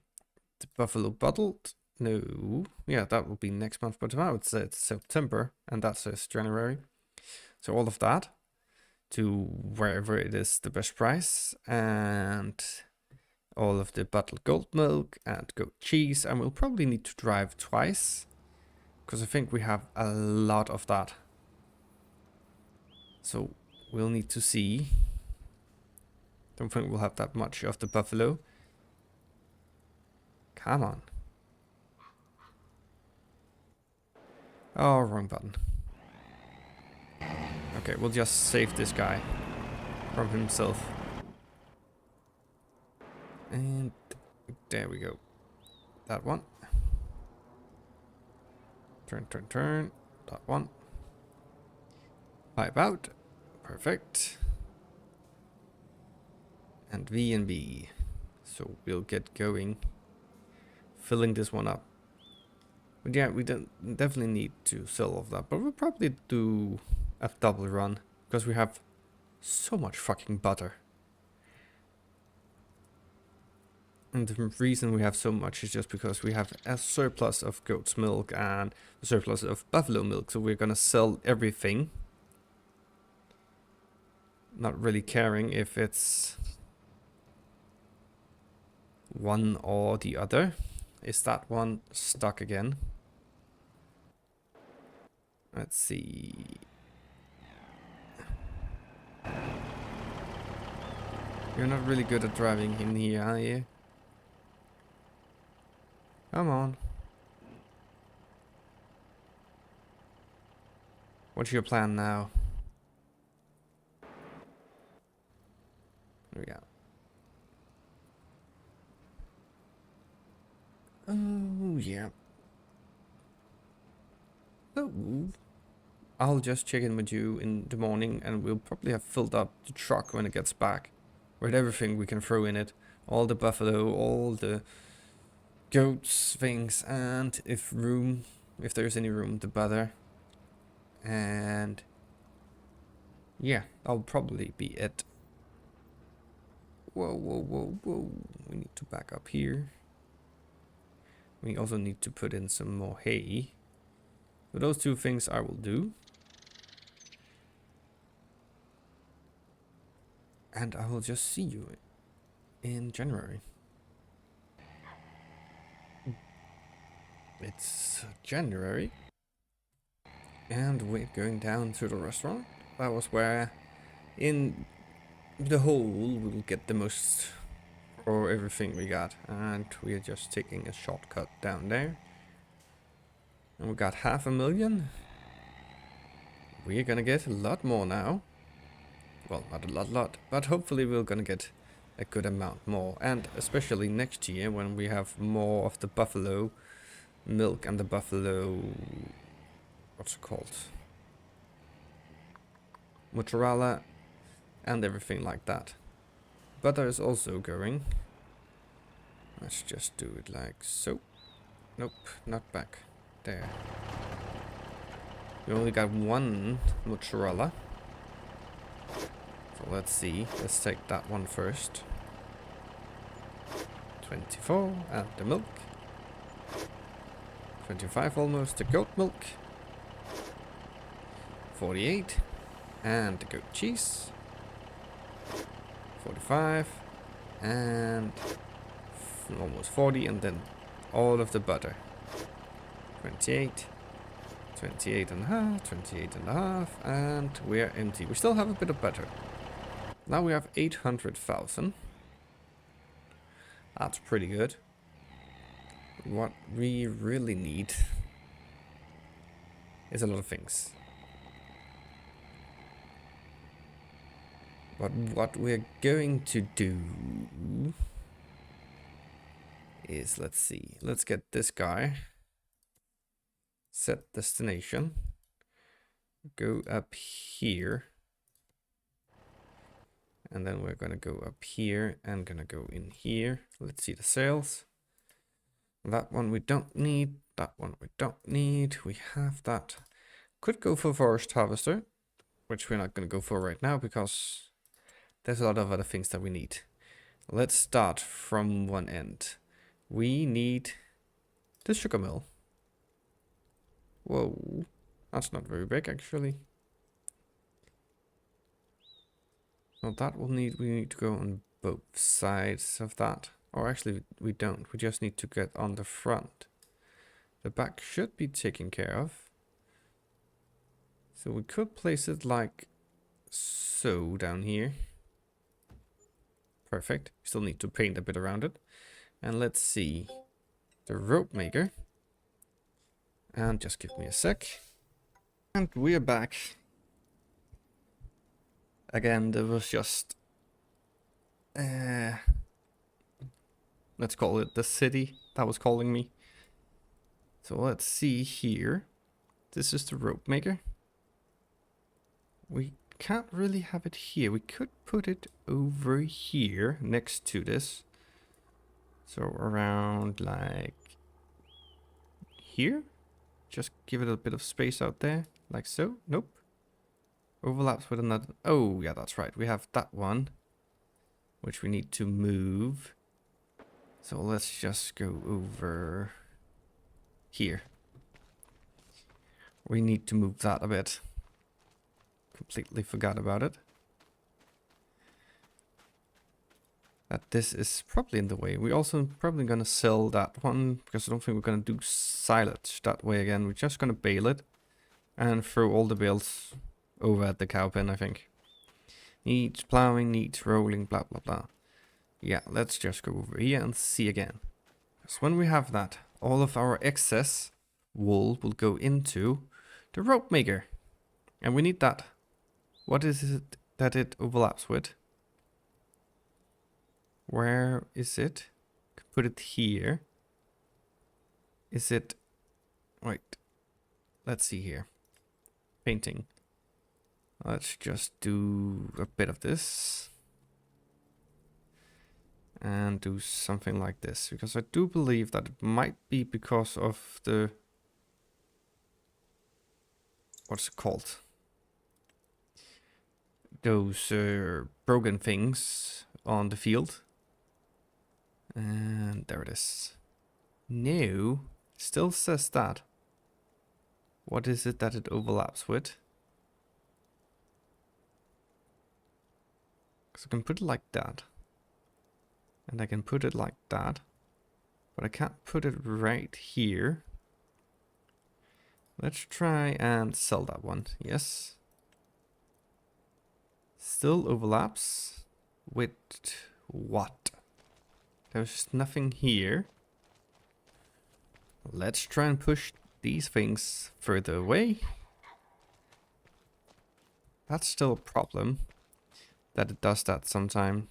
The buffalo bottled. No, yeah, that will be next month, but now it's September, and that says January. So all of that to wherever it is the best price, and all of the bottled goat milk and goat cheese, and we'll probably need to drive twice, because I think we have a lot of that. So we'll need to see. Don't think we'll have that much of the buffalo. Come on. Oh, wrong button. Okay, we'll just save this guy from himself. And there we go. That one. Turn, turn, turn. That one. Pipe out. Perfect. And V and B. So we'll get going. Filling this one up. But yeah, we definitely need to sell all of that. But we'll probably do a double run. Because we have so much fucking butter. And the reason we have so much is just because we have a surplus of goat's milk and a surplus of buffalo milk. So we're gonna sell everything. Not really caring if it's one or the other. Is that one stuck again? Let's see. You're not really good at driving in here, are you? Come on. What's your plan now? There we go. Oh, yeah. So, I'll just check in with you in the morning, and we'll probably have filled up the truck when it gets back. With everything we can throw in it. All the buffalo, all the goats, things, and if there's any room, the butter. And yeah, that'll probably be it. Whoa, whoa, whoa, whoa. We need to back up here. We also need to put in some more hay. So those two things I will do. And I will just see you in January. It's January. And we're going down to the restaurant. That was where in the whole we'll get the most for everything we got. And we are just taking a shortcut down there. And we got 500,000. We're gonna get a lot more now. Well, not a lot, but hopefully we're gonna get a good amount more. And especially next year when we have more of the buffalo milk and the buffalo... what's it called? Mozzarella and everything like that. Butter is also going. Let's just do it like so. Nope, not back. There. We only got one mozzarella. So let's see. Let's take that one first. 24 and the milk. 25 almost, the goat milk. 48 and the goat cheese. 45 and almost 40, and then all of the butter. 28, 28 and a half, 28 and a half, and we're empty. We still have a bit of butter. Now we have 800,000. That's pretty good. What we really need is a lot of things. But what we're going to do is, let's see, let's get this guy. Set destination. Go up here. And then we're gonna go up here and gonna go in here. Let's see the sales. That one we don't need. That one we don't need. We have that. Could go for forest harvester, which we're not gonna go for right now because there's a lot of other things that we need. Let's start from one end. We need the sugar mill. Whoa, that's not very big actually. Well, that will need, we need to go on both sides of that. Or actually, we don't. We just need to get on the front. The back should be taken care of. So we could place it like so down here. Perfect. Still need to paint a bit around it. And let's see. The rope maker. And just give me a sec. And we're back. Again, there was just... let's call it the city that was calling me. So let's see here. This is the rope maker. We can't really have it here. We could put it over here next to this. So around like here. Just give it a bit of space out there. Like so. Nope. Overlaps with another. Oh, yeah, that's right. We have that one, which we need to move. So let's just go over here. We need to move that a bit. Completely forgot about it. That this is probably in the way. We're also probably going to sell that one because I don't think we're going to do silage that way again. We're just going to bale it and throw all the bales over at the cow pen, I think. Needs plowing, needs rolling, blah, blah, blah. Yeah, let's just go over here and see again. Because when we have that, all of our excess wool will go into the rope maker. And we need that. What is it that it overlaps with? Where is it? Put it here. Is it... Wait. Let's see here. Painting. Let's just do a bit of this. And do something like this. Because I do believe that it might be because of the... What's it called? Those broken things on the field. And there it is. No. Still says that. What is it that it overlaps with? Because I can put it like that. And I can put it like that. But I can't put it right here. Let's try and sell that one. Yes. Still overlaps with what? There's nothing here. Let's try and push these things further away. That's still a problem that it does that sometime.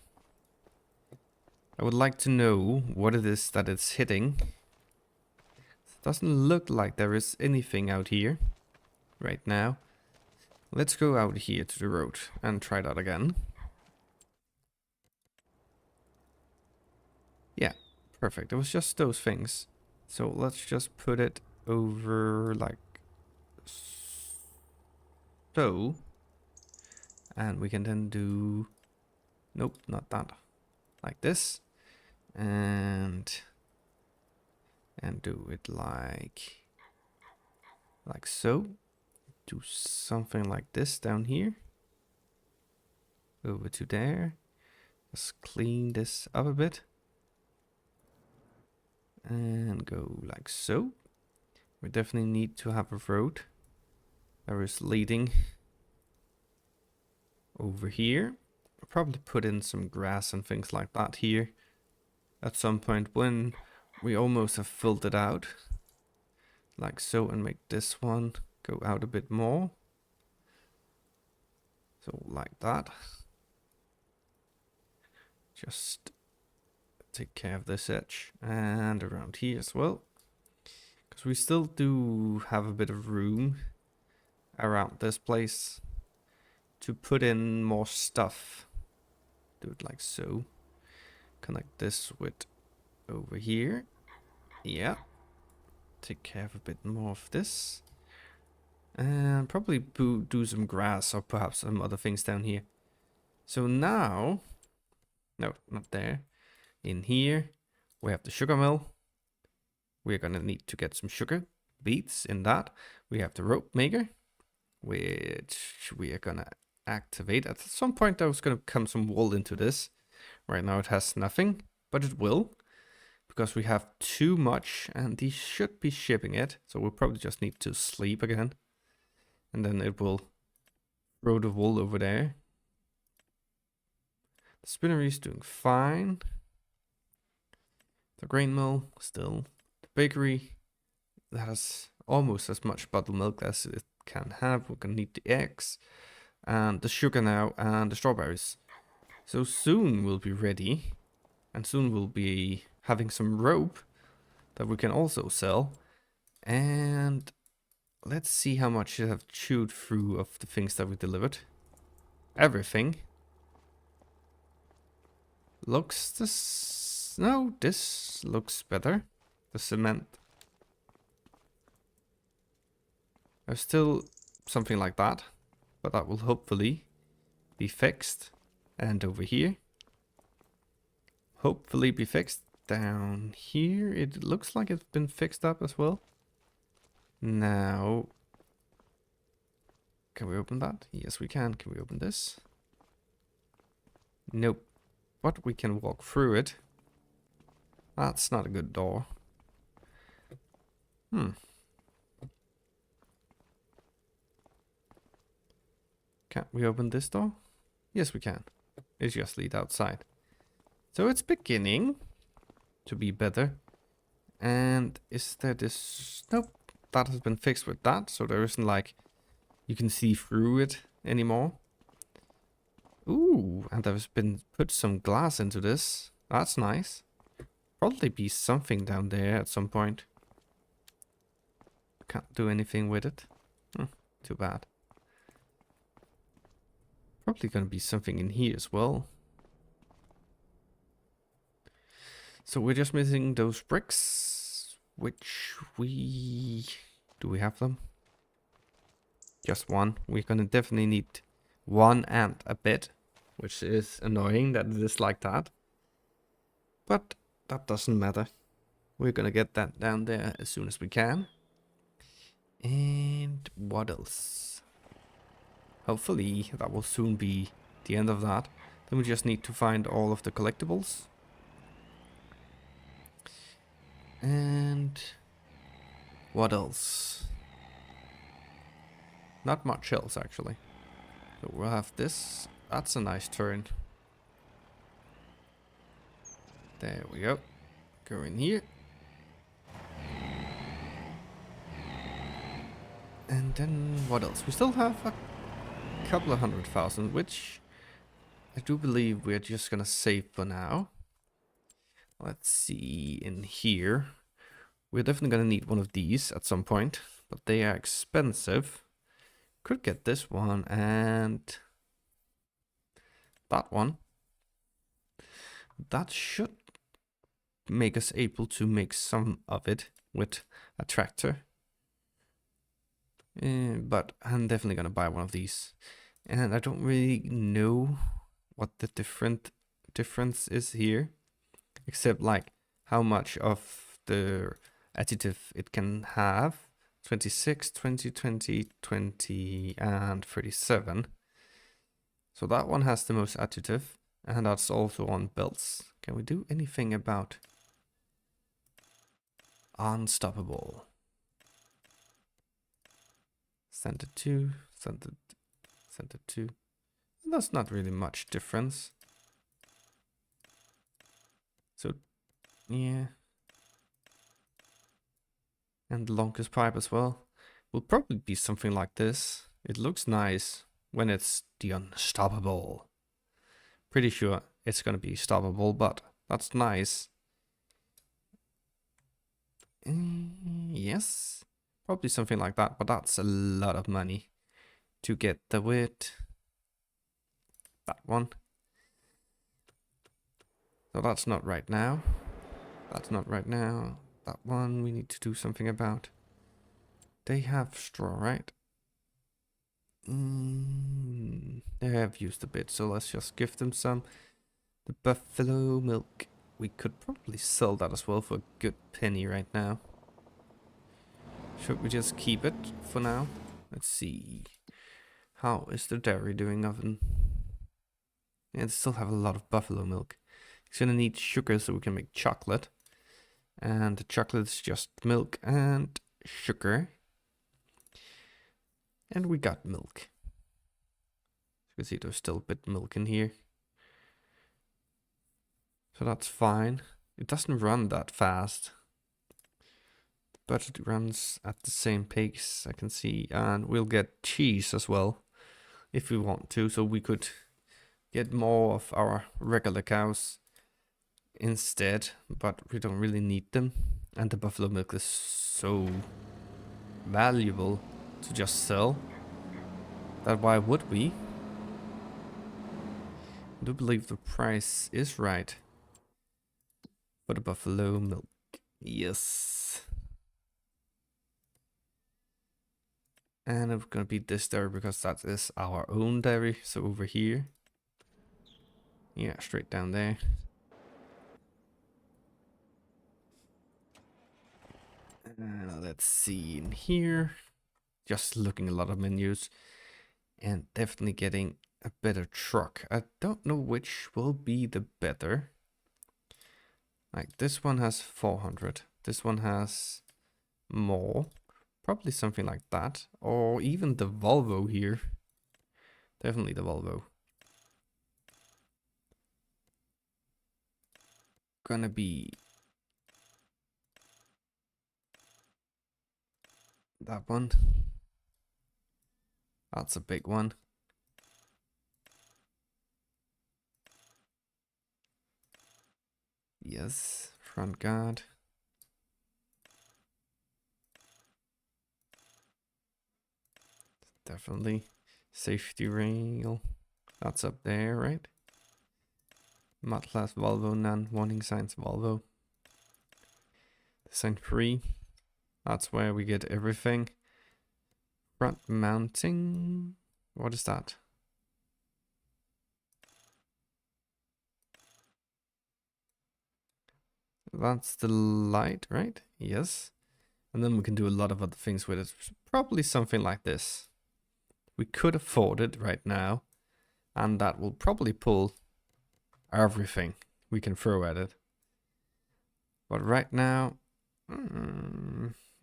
I would like to know what it is that it's hitting. It doesn't look like there is anything out here right now. Let's go out here to the road and try that again. Yeah, perfect. It was just those things. So let's just put it over like so. And we can then do... Nope, not that. Like this. And do it like so. Do something like this down here. Over to there. Just clean this up a bit. And go like so. We definitely need to have a road that is leading over here. I'll probably put in some grass and things like that here at some point when we almost have filled it out. Like so, and make this one go out a bit more. So like that. Just take care of this edge and around here as well. Because we still do have a bit of room around this place to put in more stuff. Do it like so. Connect this with over here. Yeah. Take care of a bit more of this. And probably do some grass or perhaps some other things down here. So now... No, not there. In here, we have the sugar mill. We're gonna need to get some sugar beets in that. We have the rope maker, which we are gonna activate. At some point, there was gonna come some wool into this. Right now, it has nothing, but it will. Because we have too much, and these should be shipping it. So we'll probably just need to sleep again. And then it will throw the wool over there. The spinnery is doing fine. The grain mill, still. The bakery, that has almost as much buttermilk as it can have. We're gonna need the eggs. And the sugar now, and the strawberries. So soon we'll be ready. And soon we'll be having some rope that we can also sell. And let's see how much you have chewed through of the things that we delivered. Everything. Looks this... No, this looks better. The cement. There's still something like that. But that will hopefully be fixed. And over here. Hopefully be fixed. Down here. It looks like it's been fixed up as well. Now... Can we open that? Yes, we can. Can we open this? Nope. But we can walk through it. That's not a good door. Can't we open this door? Yes, we can. It just leads outside. So it's beginning to be better. And is there this... Nope. That has been fixed with that. So there isn't like... You can see through it anymore. Ooh, and there's been put some glass into this. That's nice. Probably be something down there at some point. Can't do anything with it. Too bad. Probably gonna be something in here as well. So we're just missing those bricks, which we... Do we have them? Just one. We're gonna definitely need one and a bit, which is annoying that it is like that. But that doesn't matter. We're gonna get that down there as soon as we can. And what else? Hopefully that will soon be the end of that. Then we just need to find all of the collectibles. And what else? Not much else actually. So we'll have this. That's a nice turn. There we go. Go in here. And then what else? We still have a couple of 100,000, which I do believe we're just gonna save for now. Let's see in here. We're definitely gonna need one of these at some point, but they are expensive. Could get this one and that one. That should make us able to make some of it with a tractor. But I'm definitely gonna buy one of these. And I don't really know what the difference is here, except like how much of the additive it can have. 26, 20, 20, 20, and 37. So that one has the most additive, and that's also on belts. Can we do anything about unstoppable? Center 2, center 2. That's not really much difference. So, yeah. And the longest pipe as well. Will probably be something like this. It looks nice when it's the unstoppable. Pretty sure it's gonna be stoppable, but that's nice. Yes. Probably something like that, but that's a lot of money to get the width. That one. So that's not right now. That's not right now. That one we need to do something about. They have straw, right? They have used a bit, so let's just give them some. The buffalo milk. We could probably sell that as well for a good penny right now. Should we just keep it for now? Let's see. How is the dairy doing, Oven? Yeah, they still have a lot of buffalo milk. It's gonna need sugar so we can make chocolate. And the chocolate is just milk and sugar. And we got milk. You can see there's still a bit of milk in here. So that's fine. It doesn't run that fast, but it runs at the same pace, I can see. And we'll get cheese as well if we want to, so we could get more of our regular cows instead, but we don't really need them. And the buffalo milk is so valuable to just sell that why would we? I do believe the price is right for the buffalo milk. Yes. And it's gonna be this dairy because that is our own dairy. So over here. Yeah, straight down there. Let's see in here. Just looking a lot of menus. And definitely getting a better truck. I don't know which will be the better. Like this one has 400. This one has more. Probably something like that. Or even the Volvo here. Definitely the Volvo. Gonna be that one. That's a big one. Yes, front guard. Definitely. Safety rail. That's up there, right? Mud class Volvo, none. Warning signs Volvo. Design 3. That's where we get everything. Front mounting. What is that? That's the light, right? Yes. And then we can do a lot of other things with it. Probably something like this. We could afford it right now. And that will probably pull everything we can throw at it. But right now,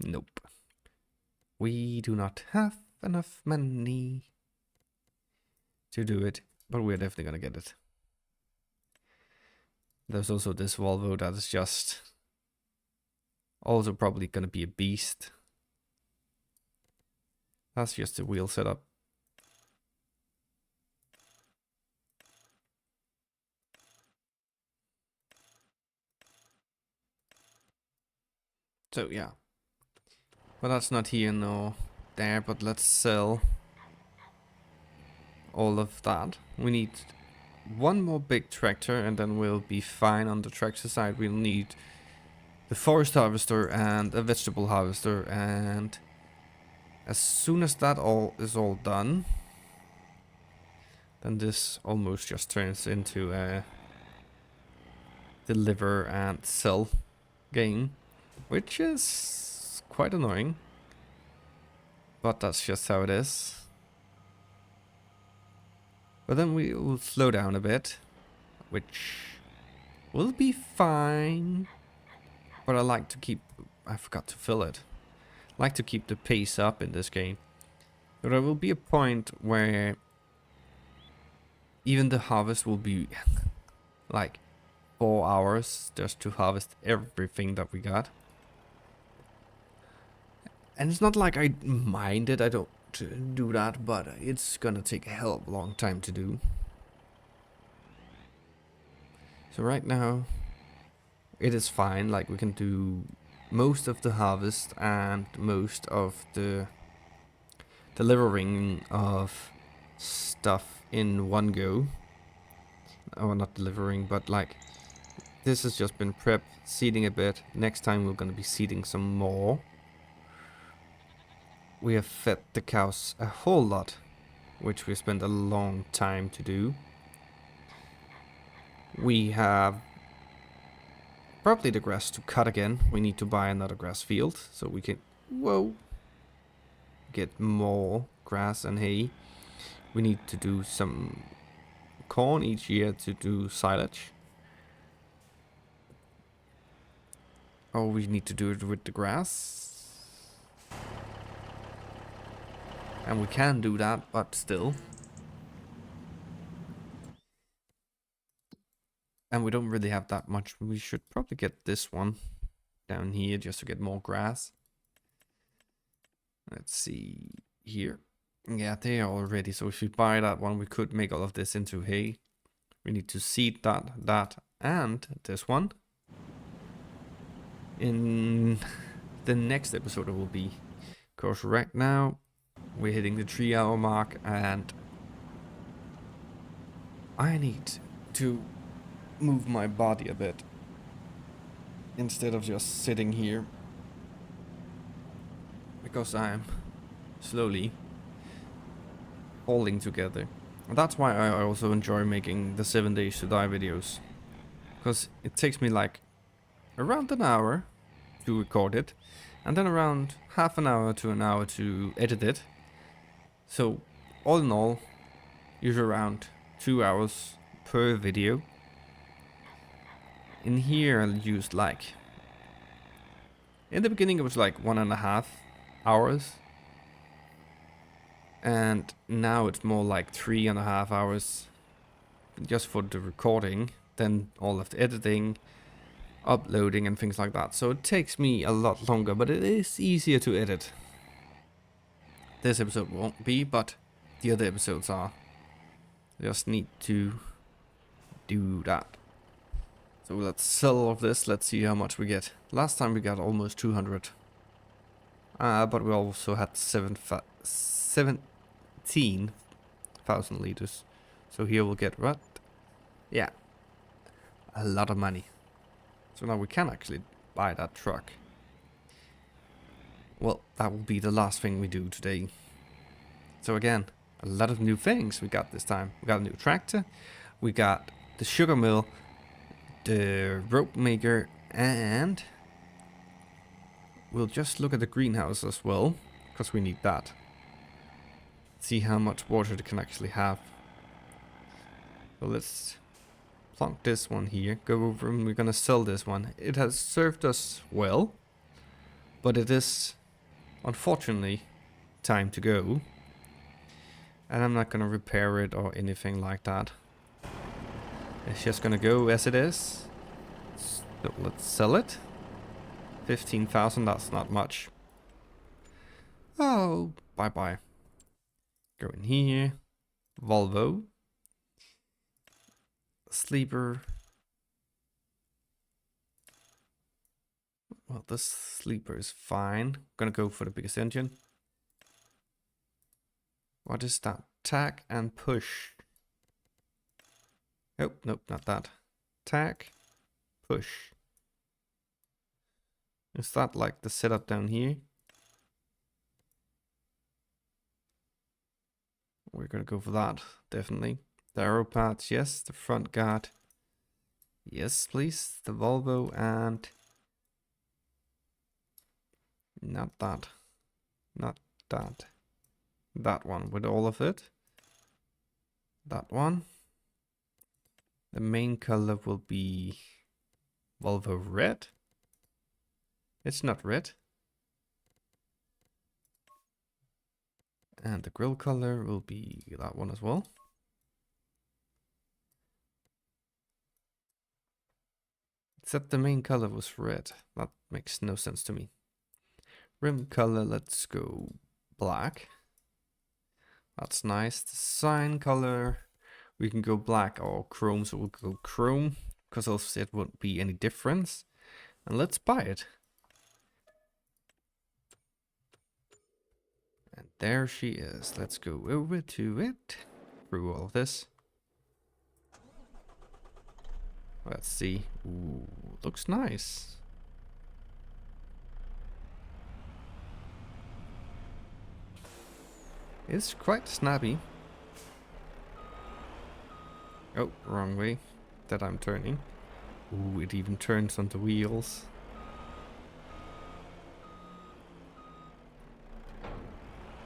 nope. We do not have enough money to do it, but we're definitely gonna get it. There's also this Volvo that is just also probably gonna be a beast. That's just the wheel setup. So yeah, but that's not here nor there, but let's sell all of that. We need one more big tractor and then we'll be fine. On the tractor side we'll need the forest harvester and a vegetable harvester, and as soon as that all is all done, then this almost just turns into a deliver and sell game, which is quite annoying, but that's just how it is. But then we will slow down a bit, which will be fine. But I like to keep, I forgot to fill it. I like to keep the pace up in this game. But there will be a point where even the harvest will be like 4 hours just to harvest everything that we got. And it's not like I mind it, I don't do that, but it's gonna take a hell of a long time to do. So right now, it is fine, like we can do most of the harvest and most of the delivering of stuff in one go. Oh, not delivering, but like, this has just been prep, seeding a bit. Next time we're gonna be seeding some more. We have fed the cows a whole lot, which we spent a long time to do. We have probably the grass to cut again. We need to buy another grass field so we can, get more grass and hay. We need to do some corn each year to do silage. Oh, we need to do it with the grass. And we can do that, but still. And we don't really have that much. We should probably get this one down here just to get more grass. Let's see here. Yeah, they are all ready. So if we buy that one, we could make all of this into hay. We need to seed that, and this one. In the next episode it will be. Because right now we're hitting the 3-hour mark and I need to move my body a bit instead of just sitting here, because I'm slowly falling together. And that's why I also enjoy making the 7 days to die videos, because it takes me like around an hour to record it and then around half an hour to an hour to edit it. So all in all, usually around 2 hours per video. In here I'll use like, in the beginning it was like 1.5 hours. And now it's more like 3.5 hours just for the recording, then all of the editing, uploading and things like that. So it takes me a lot longer, but it is easier to edit. This episode won't be, but the other episodes are. Just need to do that. So let's sell all of this. Let's see how much we get. Last time we got almost 200. But we also had 17,000 liters. So here we'll get what? Yeah, a lot of money. So now we can actually buy that truck. Well, that will be the last thing we do today. So again, a lot of new things we got this time. We got a new tractor, we got the sugar mill, the rope maker, And we'll just look at the greenhouse as well, because we need that. See how much water it can actually have. So let's plonk this one here, go over, and we're gonna sell this one. It has served us well, but it is unfortunately time to go. And I'm not gonna repair it or anything like that. It's just gonna go as it is. So let's sell it. 15,000, that's not much. Oh, bye bye. Go in here. Volvo. Sleeper. Well, this sleeper is fine. Gonna go for the biggest engine. What is that? Tack and push. Oh, nope, not that. Tack, push. Is that like the setup down here? We're gonna go for that, definitely. The arrow pads, yes. The front guard. Yes, please. The Volvo and... Not that. Not that. That one with all of it. That one. The main color will be Volvo red. It's not red. And the grill color will be that one as well. Except the main color was red. That makes no sense to me. Rim color, let's go black. That's nice. The sign color, we can go black or chrome, so we'll go chrome, because else it won't be any difference. And let's buy it. And there she is. Let's go over to it. Through all of this. Let's see. Ooh, looks nice. It's quite snappy. Oh, wrong way. That I'm turning. Ooh, it even turns on the wheels.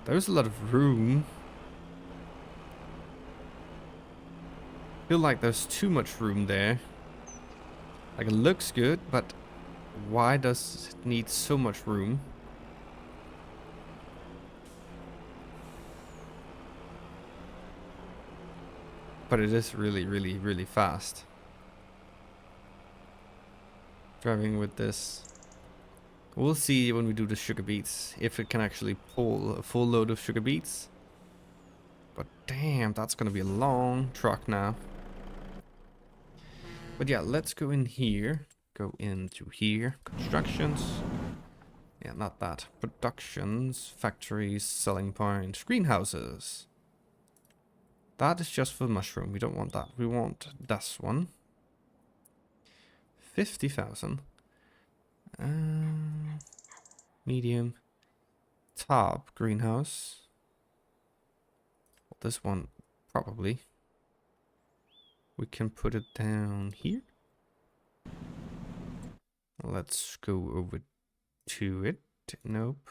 There's a lot of room. Feel like there's too much room there. Like, it looks good, but why does it need so much room? But it is really, really, really fast. Driving with this. We'll see when we do the sugar beets if it can actually pull a full load of sugar beets. But damn, that's gonna be a long truck now. But yeah, let's go in here. Go into here. Constructions. Yeah, not that. Productions, factories, selling points, greenhouses. That is just for mushroom. We don't want that. We want this one. 50,000. Medium. Top greenhouse. This one, probably. We can put it down here. Let's go over to it. Nope.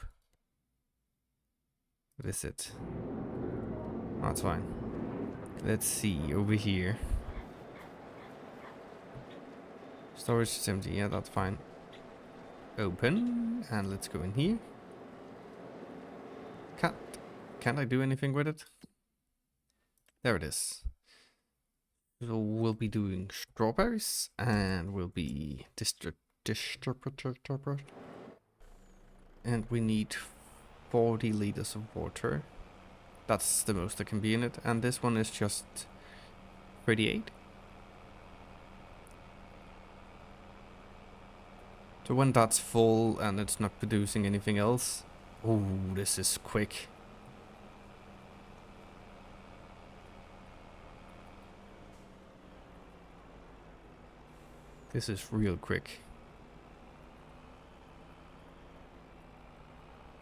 Visit. Oh, that's fine. Let's see, over here. Storage is empty, yeah, that's fine. Open, and let's go in here. Can't I do anything with it? There it is. So we'll be doing strawberries, and we'll be distributor. And we need 40 liters of water. That's the most that can be in it. And this one is just 38. So when that's full and it's not producing anything else. Oh, this is quick. This is real quick.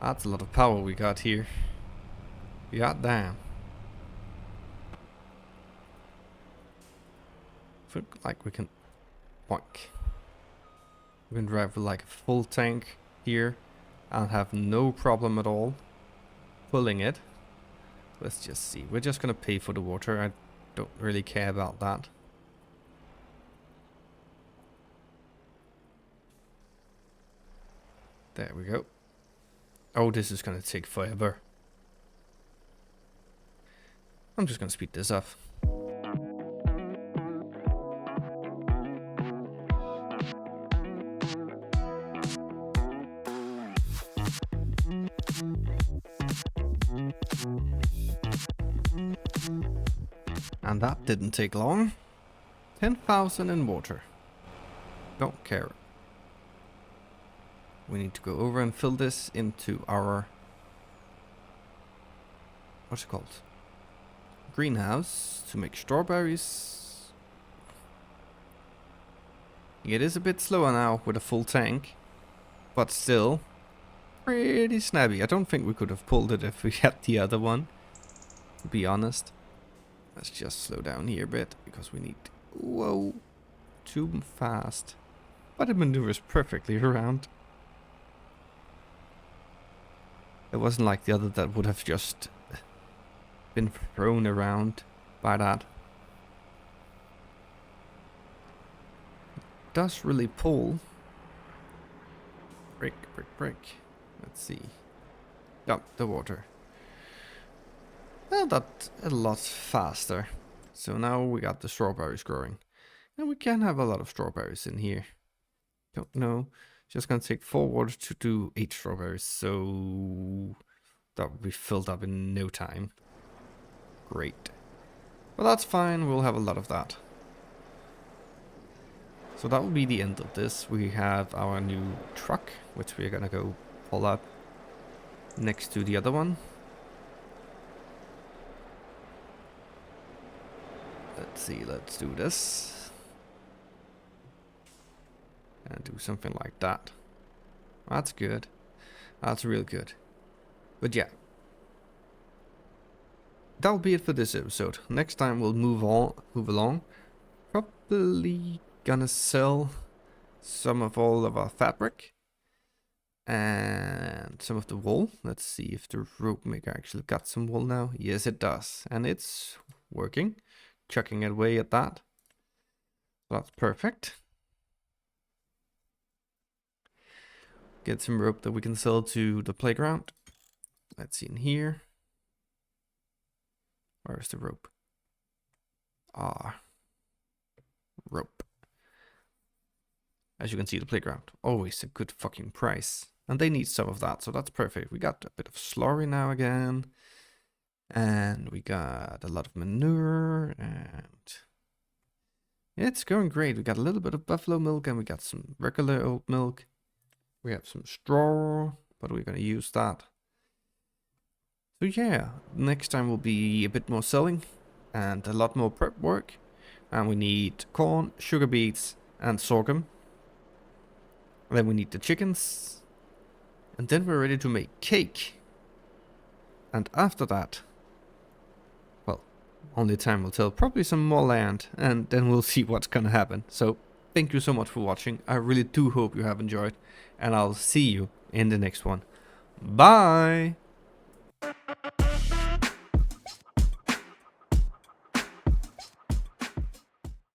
That's a lot of power we got here. God damn. Feel like we can boink. We can drive with like a full tank here and have no problem at all pulling it. Let's just see. We're just gonna pay for the water. I don't really care about that. There we go. Oh, this is gonna take forever. I'm just gonna speed this up. And that didn't take long. 10,000 in water. Don't care. We need to go over and fill this into our... what's it called? Greenhouse to make strawberries. It is a bit slower now with a full tank, but still pretty snabby. I don't think we could have pulled it if we had the other one, to be honest. Let's just slow down here a bit because we need... whoa, too fast. But it maneuvers perfectly around. It wasn't like the other that would have just been thrown around by that. It does really pull. Break. Let's see. Dump the water. Well, that's a lot faster. So now we got the strawberries growing. And we can have a lot of strawberries in here. Don't know. Just gonna take 4 water to do 8 strawberries. So that will be filled up in no time. Great. Well, that's fine. We'll have a lot of that. So that will be the end of this. We have our new truck, which we're gonna go pull up next to the other one. Let's see, let's do this. And do something like that. That's good. That's real good. But yeah. That'll be it for this episode. Next time we'll move along. Probably gonna sell some of all of our fabric. And some of the wool. Let's see if the rope maker actually got some wool now. Yes, it does. And it's working. Chucking away at that. That's perfect. Get some rope that we can sell to the playground. Let's see in here. Where's the rope? Rope. As you can see, the playground. Always a good fucking price. And they need some of that, so that's perfect. We got a bit of slurry now again. And we got a lot of manure. And it's going great. We got a little bit of buffalo milk and we got some regular oat milk. We have some straw, but we're going to use that. So yeah, next time will be a bit more selling and a lot more prep work. And we need corn, sugar beets and sorghum. And then we need the chickens. And then we're ready to make cake. And after that, well, only time will tell. Probably some more land and then we'll see what's going to happen. So thank you so much for watching. I really do hope you have enjoyed. And I'll see you in the next one. Bye!